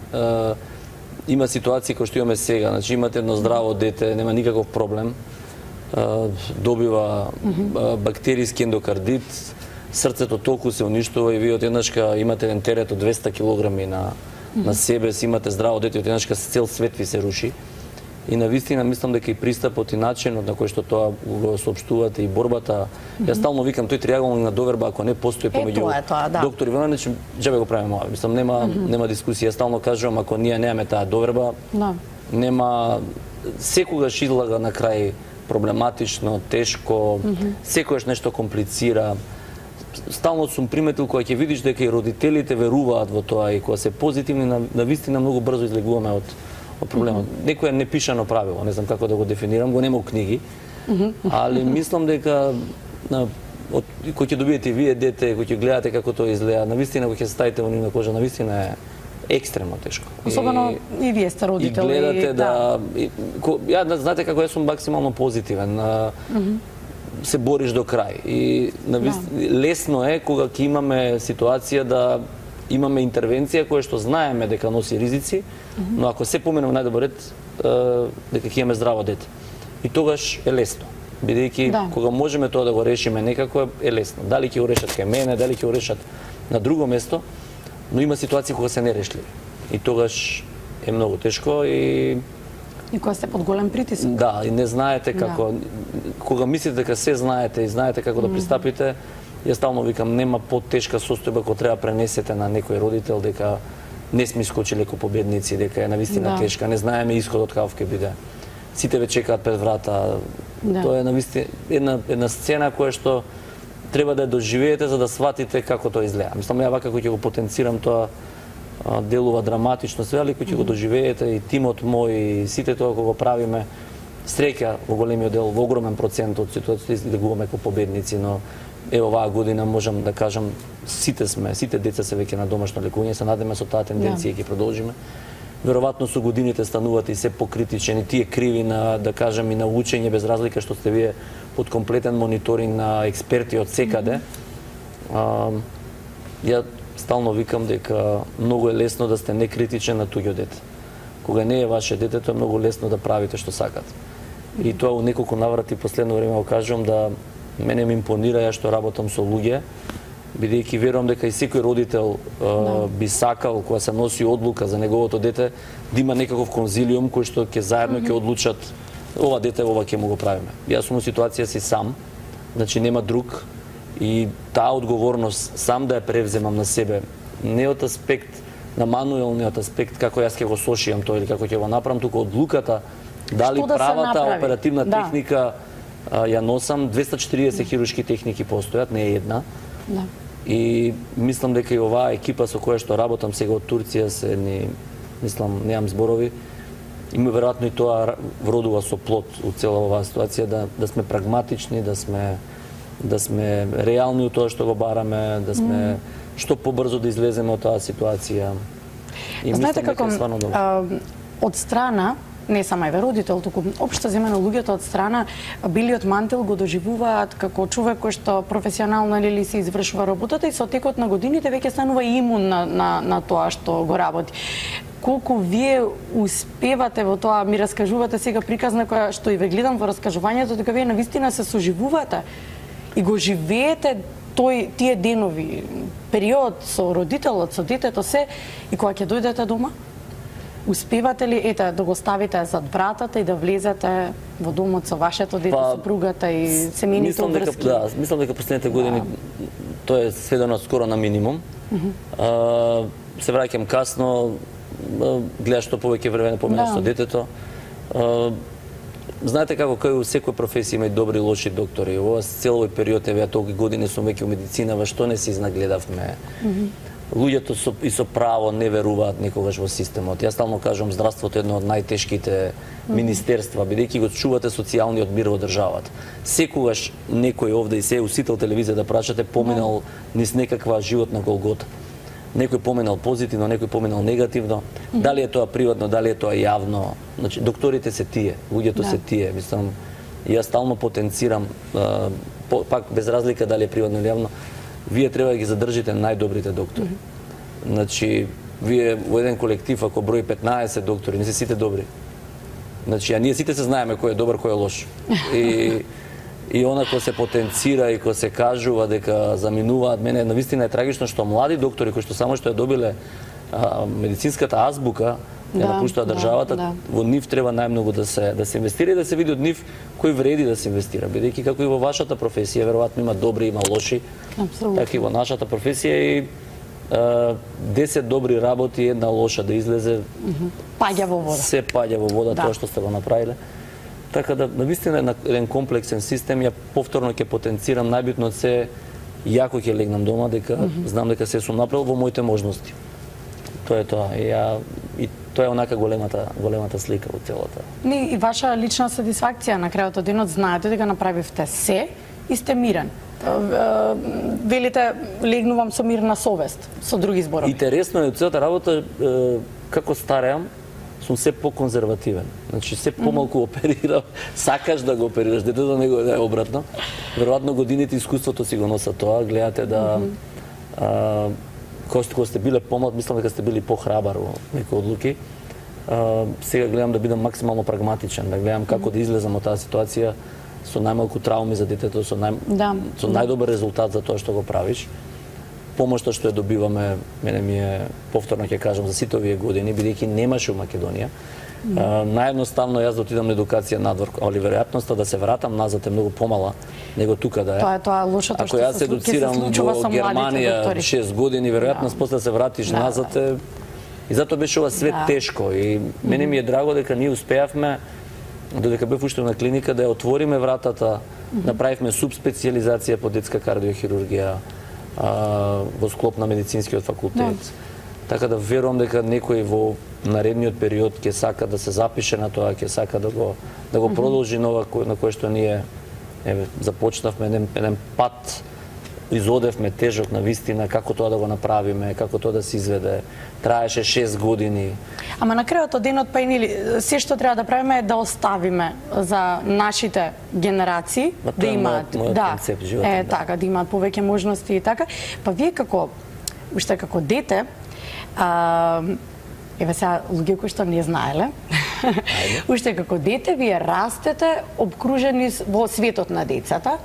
Speaker 2: има ситуации кои што имаме сега, значи имате едно здраво дете, нема никаков проблем, добива бактериски ендокардит, срцето толку се уништува и вие одеднашка имате еден терет од 200 килограми на себе си, имате здраво дете, одеднашка цел свет ви се руши. И навистина мислам дека и пристапот и начинот на кој што тоа го соопштувате и борбата, јас стално викам тој триаголник на доверба ако не постои помеѓу доктори Велен, значи џабе го правиме ова. Мислам нема дискусија, јас стално кажувам ако ние немаме таа доверба, нема секогаш излага на крај проблематично, тешко, секогаш нешто комплицира. Стално сум приметил кога ќе видиш дека и родителите веруваат во тоа и кога се позитивни, навистина многу брзо излегуваме од проблемот. Некој е непишано правило, не знам како да го дефинирам, го нема у книги, али мислам дека кој ќе добиете вие дете, кој ќе гледате како тоа изгледа, навистина кој ќе ставите во нивна кожа, навистина е екстремно тешко.
Speaker 1: Особено и вие сте родители.
Speaker 2: И гледате ја знаете како јас сум максимално позитивен. Се бориш до крај. И лесно е кога ќе имаме ситуација да имаме интервенција која што знаеме дека носи ризици, но ако се помине во најдобар ред, дека ќе имаме здраво дете. И тогаш е лесно. Бидејќи кога можеме тоа да го решиме некако е лесно. Дали ќе го решат кај мене, дали ќе го решат на друго место, но има ситуации кога се нерешливи. И тогаш е многу тешко и
Speaker 1: кога сте под голем притисок.
Speaker 2: Да, и не знаете како кога мислите дека се знаете и знаете како да пристапите, јас стално викам нема потешка состојба кога треба пренесете на некој родител дека не сме искочиле како победници, дека е навистина тешка, не знаеме исходот каков ќе биде. Сите ве чекаат пред врата. Тоа е навистина една сцена која што треба да ја доживеете за да сватите како тоа изгледа. Мислам ја вака кој ќе го потенцирам тоа делува драматично све, али кој ќе го доживеете и тимот мој и сите тоа кога го правиме, среќа во големиот дел, во огромен процент од ситуациите излегуваме како победници, но ево оваа година можам да кажам сите деца се веќе на домашно лекување, се надеме со таа тенденција ќе продолжиме. Веројатно со годините станувате и се покритичен и тие криви на, да кажам, и на учење без разлика што сте вие под комплетен мониторинг на експерти од секаде. Ја стално викам дека многу е лесно да сте некритичен на туѓо дете. Кога не е ваше детето, е многу лесно да правите што сакате. И тоа у неколку наврати последно време го кажувам да мене ми импонира ја што работам со луѓе, бидејќи верувам дека и секој родител би сакал кога се носи одлука за неговото дете да има некаков конзилиум кој што ќе заедно ќе одлучат ова дете ова ќе му го правиме. Јас сум во ситуација си сам, значи нема друг и таа одговорност сам да ја превземам на себе, не од аспект на мануелниот аспект како јас ќе го сошијам тоа или како ќе го направам, туку одлуката дали правата оперативна техника ја носам. 240 хируршки техники постојат, не е една.
Speaker 1: Да.
Speaker 2: И мислам дека и оваа екипа со која што работам сега од Турција се мислам, немам зборови, има веројатно и тоа вродува со плод у цела оваа ситуација, да сме прагматични, да сме реални у тоа што го бараме, да сме што побрзо да излеземе од таа ситуација. И
Speaker 1: Знаете
Speaker 2: мислам дека
Speaker 1: како
Speaker 2: е стварно добро.
Speaker 1: од страна не само еве родител, туку општо земено луѓето од страна Белиот мантил го доживуваат како човек кој што професионално или се извршува работата и со текот на годините веќе станува имун на тоа што го работи. Колку вие успевате во тоа, ми раскажувате сега приказна која што и ве гледам во раскажувањето, дека вие навистина се соживувате и го живеете тие денови, период со родителот, со детето се, и кога ќе дојдете дома? Успевате ли да го ставите зад вратата и да влезете во домот со вашето дете, сопругата и семејните врски?
Speaker 2: Мислам дека последните години тоа е сведено скоро на минимум. Се враќам касно, гледаш што повеќе време помина со детето. Знаете како кај секој професија има и добри и лоши доктори. Ова цел овој период еве толку години сум веќе во медицинава, што не се изнагледавме. Луѓето со право не веруваат никогаш во системот. Јас стално кажувам, здравството е едно од најтешките министерства, бидејќи го чувате социјалниот мир во државата. Секогаш некој овде и се усител телевизија да прашате поминал низ некаква животна голгота. Некој поминал позитивно, некој поминал негативно. Дали е тоа приватно, дали е тоа јавно. Значи, докторите се тие, луѓето се тие. Мислам, јас стално потенцирам, пак без разлика дали е приватно или јавно, вие треба да ги задржите најдобрите доктори. Значи, вие во еден колектив, ако брои 15 доктори, не се сите добри. Значи, а ние сите се знаеме кој е добар, кој е лош. И она кој се потенцира и кој се кажува дека заминуваат, мене навистина е трагично што млади доктори кои што само што ја добиле медицинската азбука, ја напуштаат државата, во нив треба најмногу да се инвестира и да се види од нив кој вреди да се инвестира, бидејќи како и во вашата професија веројатно има добри, има лоши. Така и во нашата професија и 10 добри работи, една лоша да излезе,
Speaker 1: паѓа во вода.
Speaker 2: Се паѓа во вода тоа што сте го направиле. Така да, навистина е еден комплексен систем, ја повторно ќе потенцирам, најбитно се јако ќе легнам дома, дека знам дека се сум направил во моите можности. Тоа е тоа. И тоа е онака големата слика во целата.
Speaker 1: И ваша лична сатисфакција на крајот од денот, знаете дека направивте се и сте мирен. Велите, легнувам со мирна совест, со други зборови.
Speaker 2: Интересно е целата работа, како стареам, сум се по-конзервативен. Значи, се помалку оперирам, сакаш да го оперираш, детето него е обратно. Веројатно годините искуството си го носат тоа, гледате да... Кога сте биле помлад, мислам дека сте били похрабар во некои одлуки. Сега гледам да бидам максимално прагматичен, да гледам како да излезам од таа ситуација со најмалку трауми за детето, со најдобар резултат за тоа што го правиш. Помошта што ја добиваме, мене ми е, повторно ќе кажам, за сите овие години, бидејќи немаше во Македонија. Наједноставно јас да отидам на едукација надвор, али веројатноста да се вратам назад е многу помала него тука да е.
Speaker 1: Тоа е лошото
Speaker 2: што се едуцирам во Германија 6 години, веројатно после да се вратиш назад е... И затоа беше ова све тешко и мене ми е драго дека ние успеавме додека бев уште на клиника да ја отвориме вратата, направивме субспецијализација по детска кардиохирургија во склоп на медицинскиот факултет. Така да верувам дека некој во наредниот период ќе сака да се запише на тоа, ќе сака да го продолжи на кој што ние започнавме еден пат, изодевме тежок на вистина, како тоа да го направиме, како тоа да се изведе. Траеше 6 години.
Speaker 1: Ама на крајот од денот, па и нели, се што треба да правиме е да оставиме за нашите генерации да имаат
Speaker 2: концепт животен,
Speaker 1: така, да имаат повеќе можности и така. Па вие уште како дете, еве сега луѓе кои што не знаеле, уште како дете вие растете обкружени во светот на децата.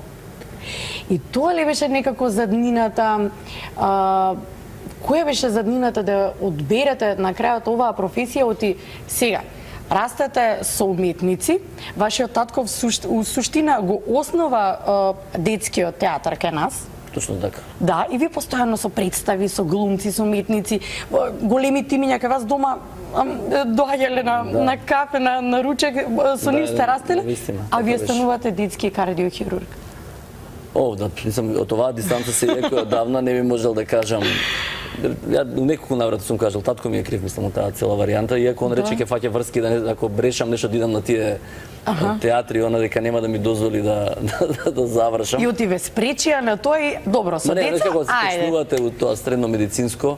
Speaker 1: И тоа ли беше некако заднината, која беше заднината да одберете на крајот оваа професија, оти сега растете со уметници, вашиот татков у суштина го основа детскиот театар кај нас.
Speaker 2: Точно така.
Speaker 1: Да, и вие постојано со представи, со глумци, со уметници, големи тимиња кај вас дома доаѓале на кафе, на ручек, со нив сте растеле, а вие станувате детски кардиохирург.
Speaker 2: Овда, мислам, од оваа дистанца се иако одавна не би можел да кажам. Ја неколку наврати сум кажал, татко ми е крив, мислам, од таа цела варијанта, иако он рече ќе фаќа врски, да не, ако брешам нешто да идам на тие театри, она дека нема да ми дозволи да завршам.
Speaker 1: И отиве спречија на тоа и добро со
Speaker 2: Не,
Speaker 1: деца.
Speaker 2: како се почнувате во тоа средно медицинско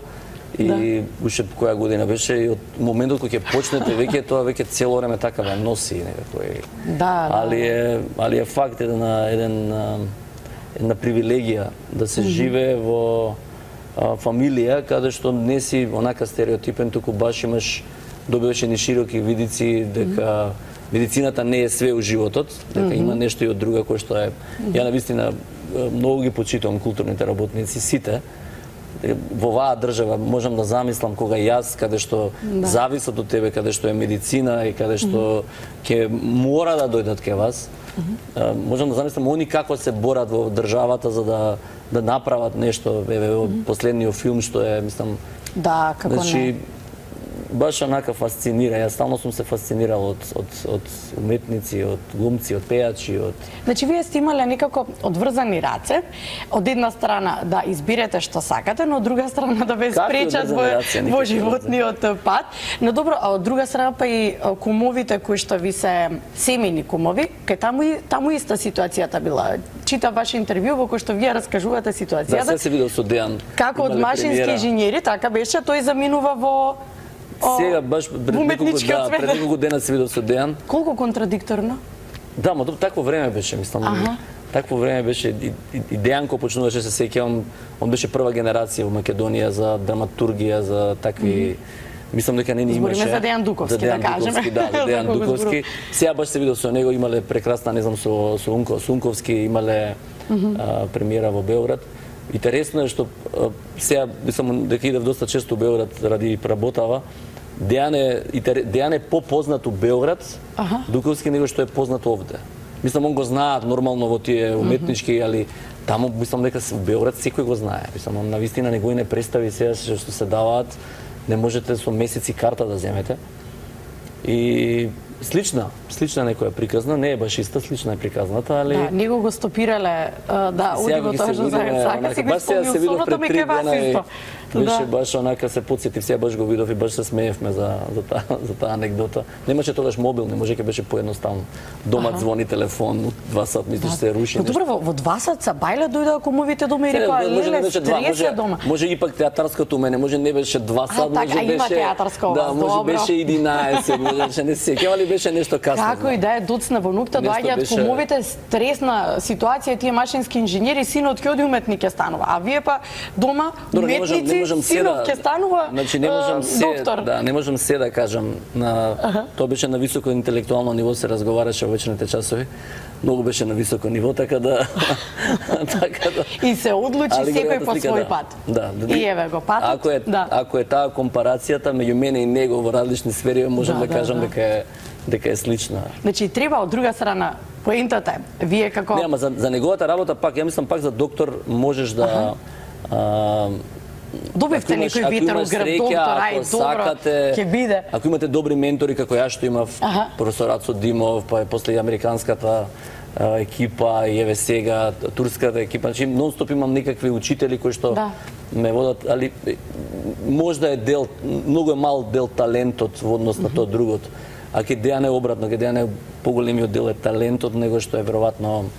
Speaker 2: и уште која година беше и од моментот кога ќе почнете веќе тоа веќе цело време така ве носи некако.
Speaker 1: Да.
Speaker 2: Али е факт една привилегија да се живее во фамилија каде што не си онака стереотипен, туку баш имаш добиваш едни широки видици дека медицината не е све у животот, дека има нешто и од друга кој што е. Ја навистина многу ги почитувам културните работници сите. Во оваа држава можам да замислам кога јас каде што зависат од тебе, каде што е медицина и каде што ќе мора да дојдат кај вас. Можам да замислам они како се борат во државата за да направат нешто. Еве последниот филм што е, мислам,
Speaker 1: Да, како не.
Speaker 2: Баш онака фасцинира. Јас стално сум се фасцинирал од уметници, од глумци, од пејачи, од...
Speaker 1: Значи, вие сте имале некако одврзани раце, од една страна да изберете што сакате, но од друга страна да ве спречат во животниот пат. Но добро, а од друга страна па и кумовите кои што ви се семејни кумови, кај таму иста ситуацијата била. Читав ваше интервју во кој што вие раскажувате ситуацијата.
Speaker 2: Да, се се видел со Дејан.
Speaker 1: Како од машински инженери, така беше, тој заминува во
Speaker 2: сега баш пред неколку дена се видел со Дејан.
Speaker 1: Колку контрадикторно?
Speaker 2: Да, ма такво време беше, мислам. Такво време беше и Дејан кој почнуваше се сеќавам, он беше прва генерација во Македонија за драматургија, за такви мислам дека не ни имаше.
Speaker 1: Збориме за Дејан Дуковски, да кажеме.
Speaker 2: Да, за Дејан Дуковски. Сега баш се видел со него, имале прекрасна, не знам, со Унковски, имале премиера во Белград. Интересно е што сега мислам дека идев доста често у Белград ради работава. Дејан е попознат у Белград, Дуковски него што е познат овде. Мислам он го знаат нормално во тие уметнички, али таму мислам дека во Белград секој го знае. Мислам он навистина него и не представи сега што се даваат, не можете со месеци карта да земете. И слична некоја приказна, не е баш иста, слична е приказната, али...
Speaker 1: Да, него го стопирале да оди во тоа што сака, си го спомнил соното ме ке вас исто.
Speaker 2: Беше баш онака се потсетив, сега баш го видов и баш се смеевме за таа анекдота. Немаше тогаш мобил, не можеќе беше поедноставно. Дома звони телефон, 2 сат мислиш се руши нешто.
Speaker 1: Добро, во 2 сат са бајле дојдоа кумовите дома и рекоа, леле, стресе дома.
Speaker 2: Може ипак театарското у мене, може не беше 2 сат, може беше...
Speaker 1: има театарска
Speaker 2: Да, може беше 11, може не се сеќава, али беше нешто касно.
Speaker 1: Како и да е, доцна во нукта, доаѓаат кумовите, стресна ситуација, тие машински инженери, синот ќе оди уметник ќе станува, а вие па дома уметници, синот ќе станува доктор.
Speaker 2: Да, не можам се да кажам. Тоа беше на високо интелектуално ниво, се разговараше во вечерните часови. Многу беше на високо ниво, така да...
Speaker 1: И се одлучи секој по свој пат.
Speaker 2: Да.
Speaker 1: И еве го патот.
Speaker 2: Ако е таа компарацијата меѓу мене и него во различни сфери, можам да кажам дека е слична.
Speaker 1: Значи, треба од друга страна, поентата е, вие како...
Speaker 2: Не, ама за неговата работа пак, ја мислам пак за доктор можеш да...
Speaker 1: Добивте некој ветер у грб, доктор, ај, добро, ќе биде.
Speaker 2: Ако имате добри ментори, како ја што имав, професор Ацо Димов, па после и американската екипа, и еве сега, турската екипа, значи нон-стоп имам некакви учители кои што ме водат, али можда е дел, многу е мал дел талентот во однос на тоа другото. А ке Дејан е обратно, ке Дејан е поголемиот дел е талентот, него што е веројатно,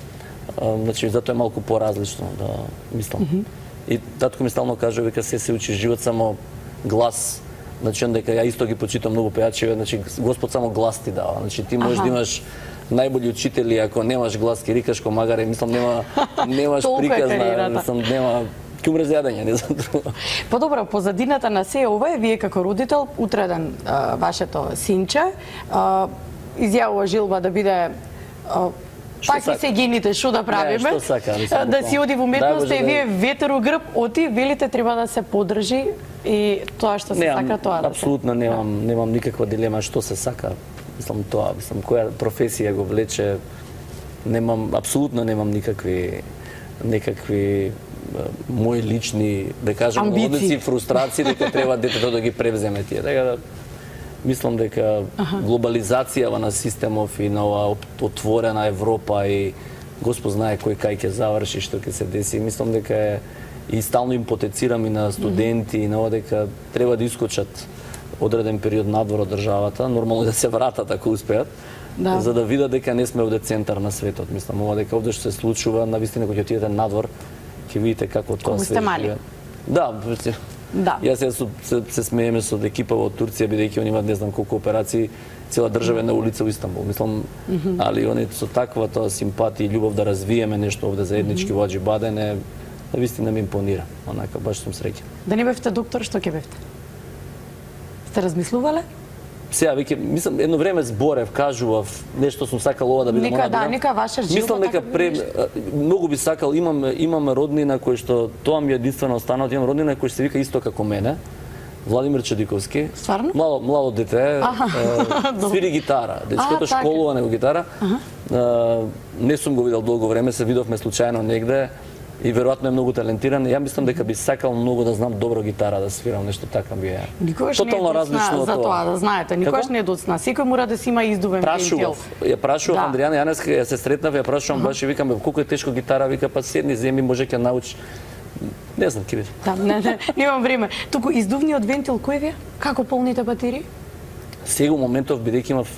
Speaker 2: значи затоа е малку поразлично, да мислам. И татко ми стално кажува дека се учи живот само глас. Значи дека ја исто ги почитам многу пејачи, значи Господ само глас ти дава. Значи ти можеш да имаш најболи учители, ако немаш глас ки рикаш ко магаре, мислам немаш приказна, мислам нема ќе умреш јадење, не знам друго.
Speaker 1: Подобро, позадината на се ова е, вие како родител, утреден вашето синче, изјавува жилба да биде пак и се гените, што да правиме? Да си оди во уметноста и вие ветер у грб, оти, велите треба да се подржи и тоа што се сака, тоа да се.
Speaker 2: Апсолутно немам никаква дилема што се сака. Мислам тоа, која професија го влече, апсолутно немам никакви мои лични, да кажам, одици, фрустрации дека треба детето да ги превземе тие. Така да мислам дека глобализацијава на системов и на оваа отворена Европа и Господ знае кој кај ќе заврши, што ќе се деси. Мислам дека е и стално им потецирам и на студенти и на ова дека треба да искочат одреден период надвор од државата, нормално да се вратат ако успеат,
Speaker 1: Да.
Speaker 2: за да видат дека не сме овде центар на светот. Мислам, ова дека овде што се случува, навистина кога ќе отидете надвор, ќе видите како тоа
Speaker 1: Кога сте мали.
Speaker 2: Да,
Speaker 1: Да.
Speaker 2: Јас се смееме со екипа од Турција, бидејќи они имаат не знам колку операции, цела држава е на улица во Истанбул. Мислам, али они со таква тоа симпатија и љубов да развиеме нешто овде заеднички во Аџи Баден е, навистина ми импонира. Онака, баш сум среќен.
Speaker 1: Да не бевте доктор, што ќе бевте? Сте размислувале?
Speaker 2: Сега веќе мислам едно време зборев, кажував, нешто сум сакал ова да бидам,
Speaker 1: Нека
Speaker 2: она
Speaker 1: да,
Speaker 2: бидам.
Speaker 1: нека ваша живот
Speaker 2: Мислам дека
Speaker 1: така
Speaker 2: многу би сакал, имам роднина кој што тоа ми е единствено останало, имам роднина кој се вика исто како мене. Владимир Чадиковски.
Speaker 1: Стварно?
Speaker 2: Младо дете, свири гитара. Дечкото
Speaker 1: така.
Speaker 2: школува него гитара. Не сум го видел долго време, се видовме случајно негде и веројатно е многу талентиран. Ја мислам дека би сакал многу да знам добро гитара да свирам, нешто така би е.
Speaker 1: Никогаш не е
Speaker 2: Тотално различно
Speaker 1: доцна
Speaker 2: од
Speaker 1: за тоа, да
Speaker 2: тоа.
Speaker 1: знаете. Никогаш
Speaker 2: Како?
Speaker 1: не е доцна. Секој мора да си има издувен вентил.
Speaker 2: Прашував, ја прашував
Speaker 1: Да.
Speaker 2: Андријана Јанеска, ја се сретнав, ја прашувам баш и викам, бе, колку е тешко гитара, вика, па седни, земи, може ќе научиш. Не знам, ќе видам.
Speaker 1: Да, не, немам време. Туку издувниот вентил кој ви е? Како полните батерии?
Speaker 2: Сега у моментов, бидејќи имав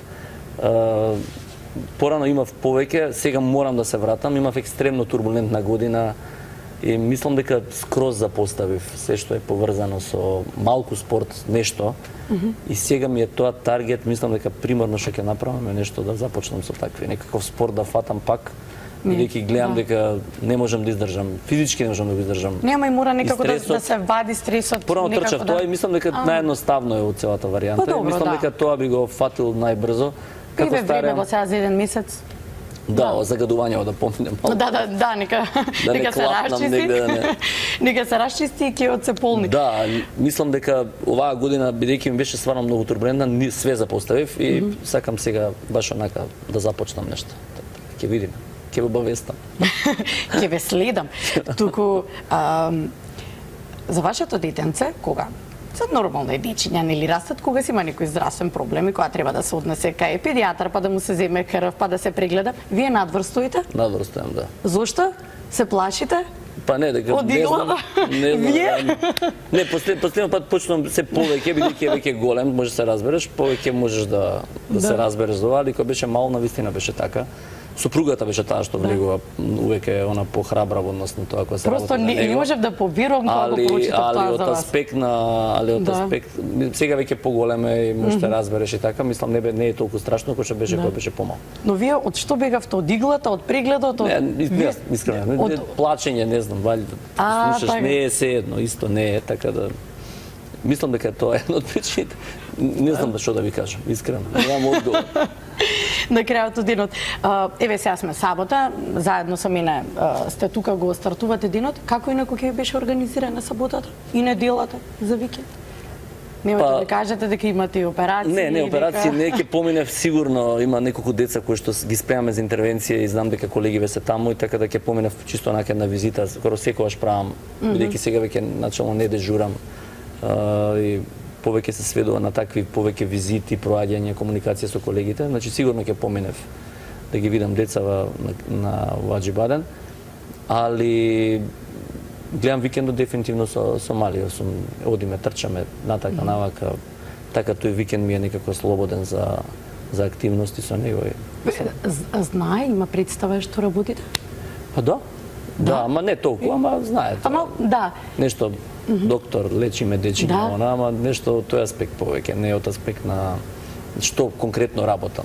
Speaker 2: порано имав повеќе, сега морам да се вратам, имав екстремно турбулентна година и мислам дека скроз запоставив се што е поврзано со малку спорт, нешто. И сега ми е тоа таргет, мислам дека примерно што ќе направам е нешто да започнам со такви, некаков спорт да фатам пак. Бидејќи гледам дека не можам да издржам, физички не можам да го издржам.
Speaker 1: Нема и мора некако да
Speaker 2: стресот.
Speaker 1: се вади стресот.
Speaker 2: Порано
Speaker 1: некако
Speaker 2: трчав тоа и мислам дека наједноставно е од целата варијанта.
Speaker 1: Па добро,
Speaker 2: Мислам
Speaker 1: да.
Speaker 2: дека тоа би го фатил најбрзо. Како
Speaker 1: Биве време
Speaker 2: стареам,
Speaker 1: во сега за еден месец.
Speaker 2: да, о загадувањето да поминем малку.
Speaker 1: Да, нека
Speaker 2: Да не
Speaker 1: нека се
Speaker 2: клапнам
Speaker 1: расчисти.
Speaker 2: негде, да не.
Speaker 1: Нека се расчисти и кеот се полни.
Speaker 2: Да, мислам дека оваа година, бидејќи ми беше стварно многу турбулентна, све запоставив и сакам сега баш онака да започнам нешто. Ќе видиме. Ќе ве обавестам.
Speaker 1: Ќе ве следам. Туку за вашето детенце кога се нормално е дечиња, нели растат, кога си има некој здравствен проблем и кога треба да се однесе кај педијатар, па да му се земе крв, па да се прегледа, вие надвор стоите?
Speaker 2: Надвор стојам, да.
Speaker 1: Зошто? Се плашите?
Speaker 2: Па не, дека
Speaker 1: Од иглата?
Speaker 2: не знам.
Speaker 1: Вие?
Speaker 2: Не, последно пат почнам се повеќе, бидејќи е веќе голем, може да се разбереш, повеќе можеш да се разбереш за ова, али кога беше мал, навистина беше така. Супругата беше таа што влегува увеќе она похрабра во однос на тоа кога се
Speaker 1: Просто
Speaker 2: работи за
Speaker 1: не
Speaker 2: него.
Speaker 1: можев да поверувам кога го прочитав
Speaker 2: али
Speaker 1: тоа
Speaker 2: од
Speaker 1: за вас.
Speaker 2: аспект на аспект сега веќе поголем е и може да разбереш и така, мислам не е толку страшно како што беше кога беше помал.
Speaker 1: Но вие од што бегавте, од иглата, од прегледот, од
Speaker 2: Не, искрено, плачење, не знам, вали слушаш,
Speaker 1: така.
Speaker 2: не е се едно, исто не е, така да мислам дека тоа е една од причините. Не знам што да ви кажам, искрено, немам одговор.
Speaker 1: на крајот од денот. Еве сега сме сабота, заедно со мене сте тука, го стартувате денот. Како инаку ќе беше организирана саботата и неделата за викенд? Немате да кажете дека имате и операции?
Speaker 2: Не, операции
Speaker 1: дека...
Speaker 2: не, ќе поминев сигурно, има неколку деца кои што ги спремаме за интервенција и знам дека колегиве се таму и така да ќе поминев чисто онака на визита, скоро секогаш правам, бидејќи сега веќе начално не дежурам и повеќе се сведува на такви повеќе визити, проаѓање, комуникација со колегите, значи сигурно ќе поминев да ги видам децава на Аџи Баден, али гледам викендот дефинитивно со малиот, одиме, трчаме натака навака, така тој викенд ми е некако слободен за активности со него.
Speaker 1: Знае, има представа што работите?
Speaker 2: Па да, ама не толку, ама знае.
Speaker 1: Ама да.
Speaker 2: Нешто доктор, лечиме дечиња,
Speaker 1: Да.
Speaker 2: ама нешто од тој аспект повеќе, не од аспект на што конкретно работам.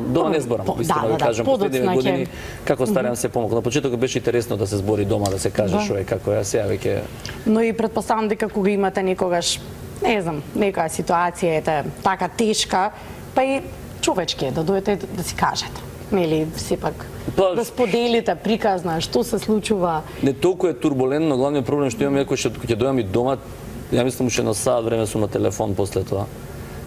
Speaker 2: Дома не зборам, вистина да кажам, последниве години како стареам се помалку. На почетокот беше интересно да се збори дома, да се каже што е, како е, сега веќе.
Speaker 1: Но и претпоставам дека кога имате некогаш, не знам, некоја ситуација е така тешка, па и човечки е да дојдете да си кажете. Нели сепак да споделите приказна што се случува.
Speaker 2: Не толку е турбулентно, главниот проблем што имам е кога ќе дојдам и дома, ја мислам уште на саат време сум на телефон после тоа.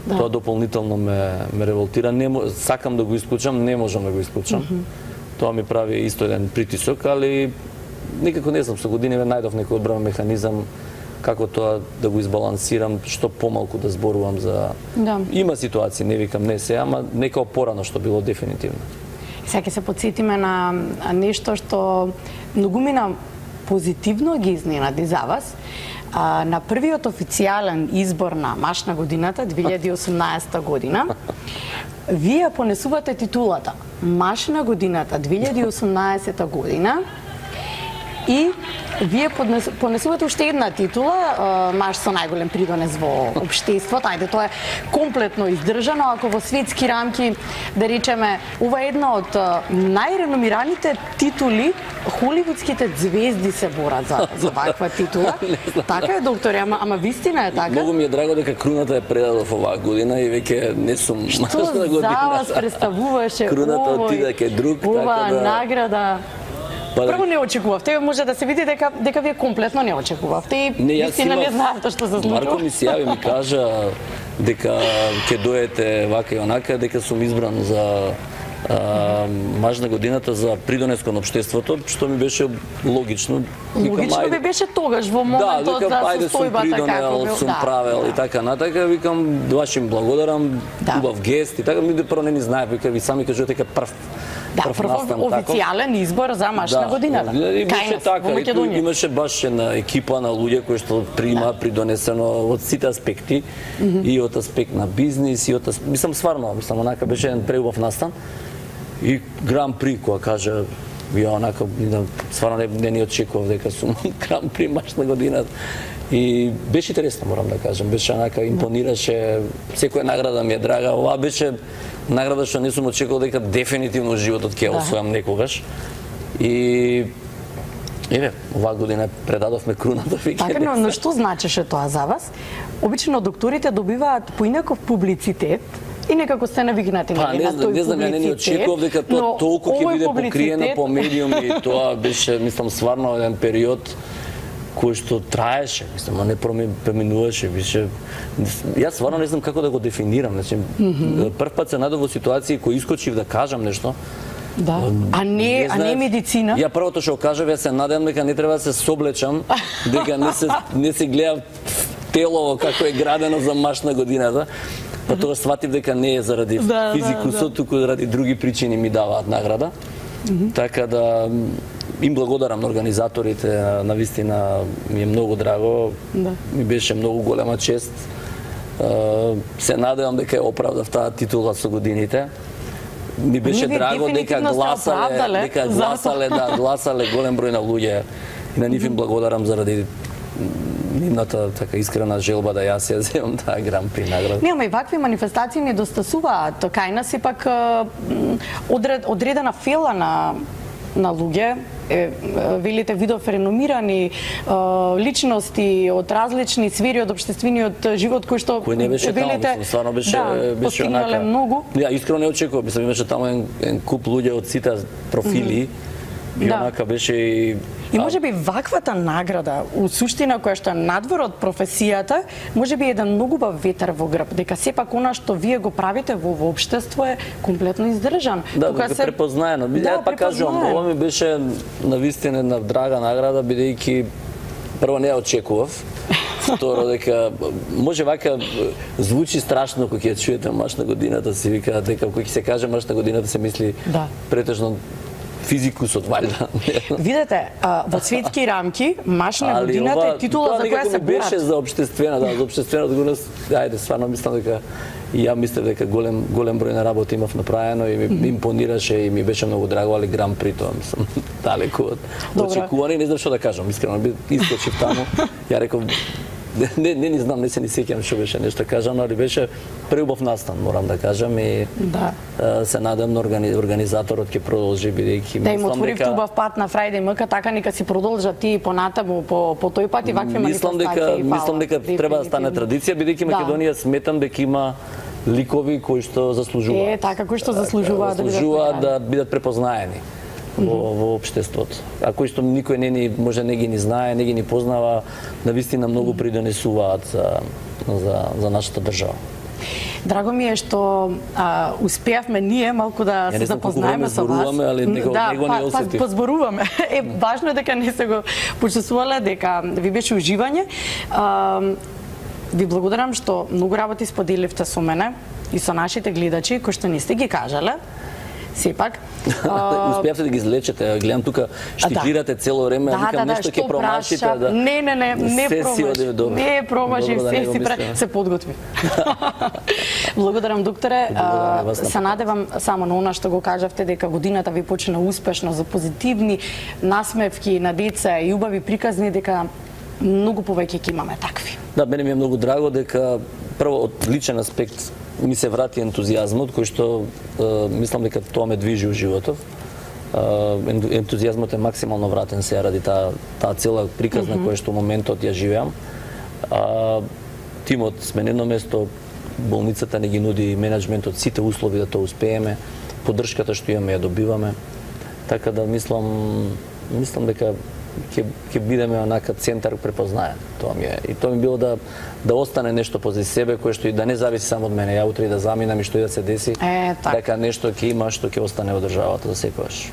Speaker 2: Тоа дополнително ме револтира. Сакам да го исклучам, не можам да го исклучам. Тоа ми прави исто еден притисок, али никако не знам, со годиниве најдов некој одбран механизам како тоа да го избалансирам, што помалку да зборувам за... Има ситуации, не викам не се, ама нека порано што било дефинитивно.
Speaker 1: Сега ќе се подсетиме на нешто што многумина позитивно ги изненади за вас. На првиот официјален избор на Маш на годината, 2018 година, вие понесувате титулата Маш на годината 2018 година и вие понесувате уште една титула, Маш со најголем придонес во општеството. Ајде, тоа е комплетно издржано, ако во светски рамки, да речеме, ова е една од најреномираните титули, холивудските звезди се борат за ваква титула. Така е, докторе, ама вистина е така?
Speaker 2: Многу ми е драго дека круната е предадов оваа година и веќе не сум Маш на година.
Speaker 1: Што за вас представуваше
Speaker 2: круната отиде кај друг,
Speaker 1: ова
Speaker 2: така да...
Speaker 1: награда? Прво не очекувавте, може да се види дека вие комплетно не очекувавте и вистина не знаевте што се случува.
Speaker 2: Марко ми се јави, ми кажа дека ќе дојдете вака и онака, дека сум избран за Маш на годината за придонес кон општеството, што ми беше логично.
Speaker 1: Логично би беше тогаш во моментот за состојбата како
Speaker 2: сум правел и така натака, викам баш им благодарам, убав гест и така, ми прво не ни знае, вика ви сами кажувате дека прв
Speaker 1: официјален избор за Маш на годината.
Speaker 2: И беше така, имаше баш една екипа на луѓе кои што прима придонесено од сите аспекти, и од аспект на бизнис, и од мислам стварно, онака беше еден преубав настан. И Гран При, кога кажа, ја онака, стварно не ни очекував дека сум Гран При Маш на годината. И беше интересно, морам да кажам, беше онака, импонираше, секоја награда ми е драга, ова беше награда што не сум очекувал дека дефинитивно животот ќе освојам некогаш. И еве, оваа година предадовме круната веќе.
Speaker 1: Така, но што значеше тоа за вас? Обично докторите добиваат поинаков публицитет и некако сте навигнати на тој публицитет.
Speaker 2: Не знам, ја не очекував дека тоа толку ќе биде покриено по медиуми и тоа беше, мислам, стварно еден период кој што траеше, мислам, а не преминуваше, беше... Јас стварно не знам како да го дефинирам, значи, прв пат се најдов во ситуации кој искочив да кажам нешто.
Speaker 1: Да. А не медицина?
Speaker 2: Ја првото што кажав, јас се надевам дека не треба да се соблечам, дека не се гледа телово како е градено за Маш на годината. Па тоа сватив дека не е заради физикусот, туку заради други причини ми даваат награда. Така да им благодарам на организаторите, на вистина ми е многу драго, ми беше многу голема чест. Се надевам дека е оправдав таа титула со годините. Ми беше драго дека гласале голем број на луѓе и на нив им благодарам заради нивната така искрена желба да јас ја земам таа Гран При награда.
Speaker 1: Не, ама и вакви манифестации не достасуваат. Кај нас сепак одредена фела на луѓе, велите видов реномирани личности од различни сфери од општествениот живот кои што
Speaker 2: кој не беше таму, стварно беше онака.
Speaker 1: Многу.
Speaker 2: Ја искрено не очекував, мислам имаше таму еден куп луѓе од сите профили. И онака беше
Speaker 1: и можеби ваквата награда, у суштина која што е надвор од професијата, можеби еден многу бав ветер во грб, дека сепак она што вие го правите во општество е комплетно издржан.
Speaker 2: Да, дека се препознаено. Ја пак кажувам, ова ми беше навистина една драга награда, бидејќи прво не ја очекував. Второ, дека може вака звучи страшно кога ќе чуете Маш на годината, се вика дека кога ќе се каже Маш на годината се мисли претежно физикусот валјда.
Speaker 1: Видете, во светски рамки Маш на годината е титула за која се борат.
Speaker 2: Беше за општествена, за општествената година, ајде, стварно мислам дека и ја мислев дека голем број на работа имав направено и ми импонираше и ми беше многу драго, али Гран При тоа мислам далеку од очекувани, не знам што да кажам, искрено искочив таму. Ја реков не знам, не се ни сеќам што беше нешто кажано, али беше преубав настан, морам да кажам и се надам на организаторот ќе продолжи бидејќи
Speaker 1: да им отворивте убав пат на Фрајдеј МК, така нека си продолжат и понатаму по тој пат и вакви манифестации.
Speaker 2: Мислам дека треба да стане традиција бидејќи Македонија сметам дека има ликови кои што заслужуваат.
Speaker 1: Така кои што заслужуваат
Speaker 2: да бидат препознаени во општеството. А кои што никој може не ги знае, не ги познава, навистина многу придонесуваат за нашата држава.
Speaker 1: Драго ми е што успеавме ние малку да се запознаеме со вас. Позборуваме. Важно е дека не се го почувствувале, дека ви беше уживање. Ви благодарам што многу работи споделивте со мене и со нашите гледачи, кои што не сте ги кажале. сепак.
Speaker 2: Успеавте да ги излечете, гледам тука штиклирате цело време, викам нешто ќе промашите.
Speaker 1: Не
Speaker 2: се си
Speaker 1: промаши.
Speaker 2: оди добро.
Speaker 1: Не промаши,
Speaker 2: Добро да не
Speaker 1: се
Speaker 2: го
Speaker 1: си
Speaker 2: мислам.
Speaker 1: се подготви. Благодарам, докторе.
Speaker 2: Благодарам на вас на
Speaker 1: Се надевам само на она што го кажавте, дека годината ви почна успешно, за позитивни насмевки на деца и убави приказни, дека многу повеќе ќе имаме такви.
Speaker 2: Да, мене ми е многу драго дека прво од личен аспект ми се врати ентузијазмот кој што мислам дека тоа ме движи у животот. Ентузијазмот е максимално вратен сега ради таа цела приказна која што во моментот ја живеам. Тимот сме на едно место, болницата не ги нуди менеджментот сите услови да тоа успееме, поддршката што имаме ја добиваме. Така да мислам дека ќе бидеме онака центар препознаен. Тоа ми е. И тоа ми било да остане нешто пози себе кое што и да не зависи само од мене. Ја утре да заминам и што и да се деси, дека нешто ќе има што ќе остане од државата за секогаш.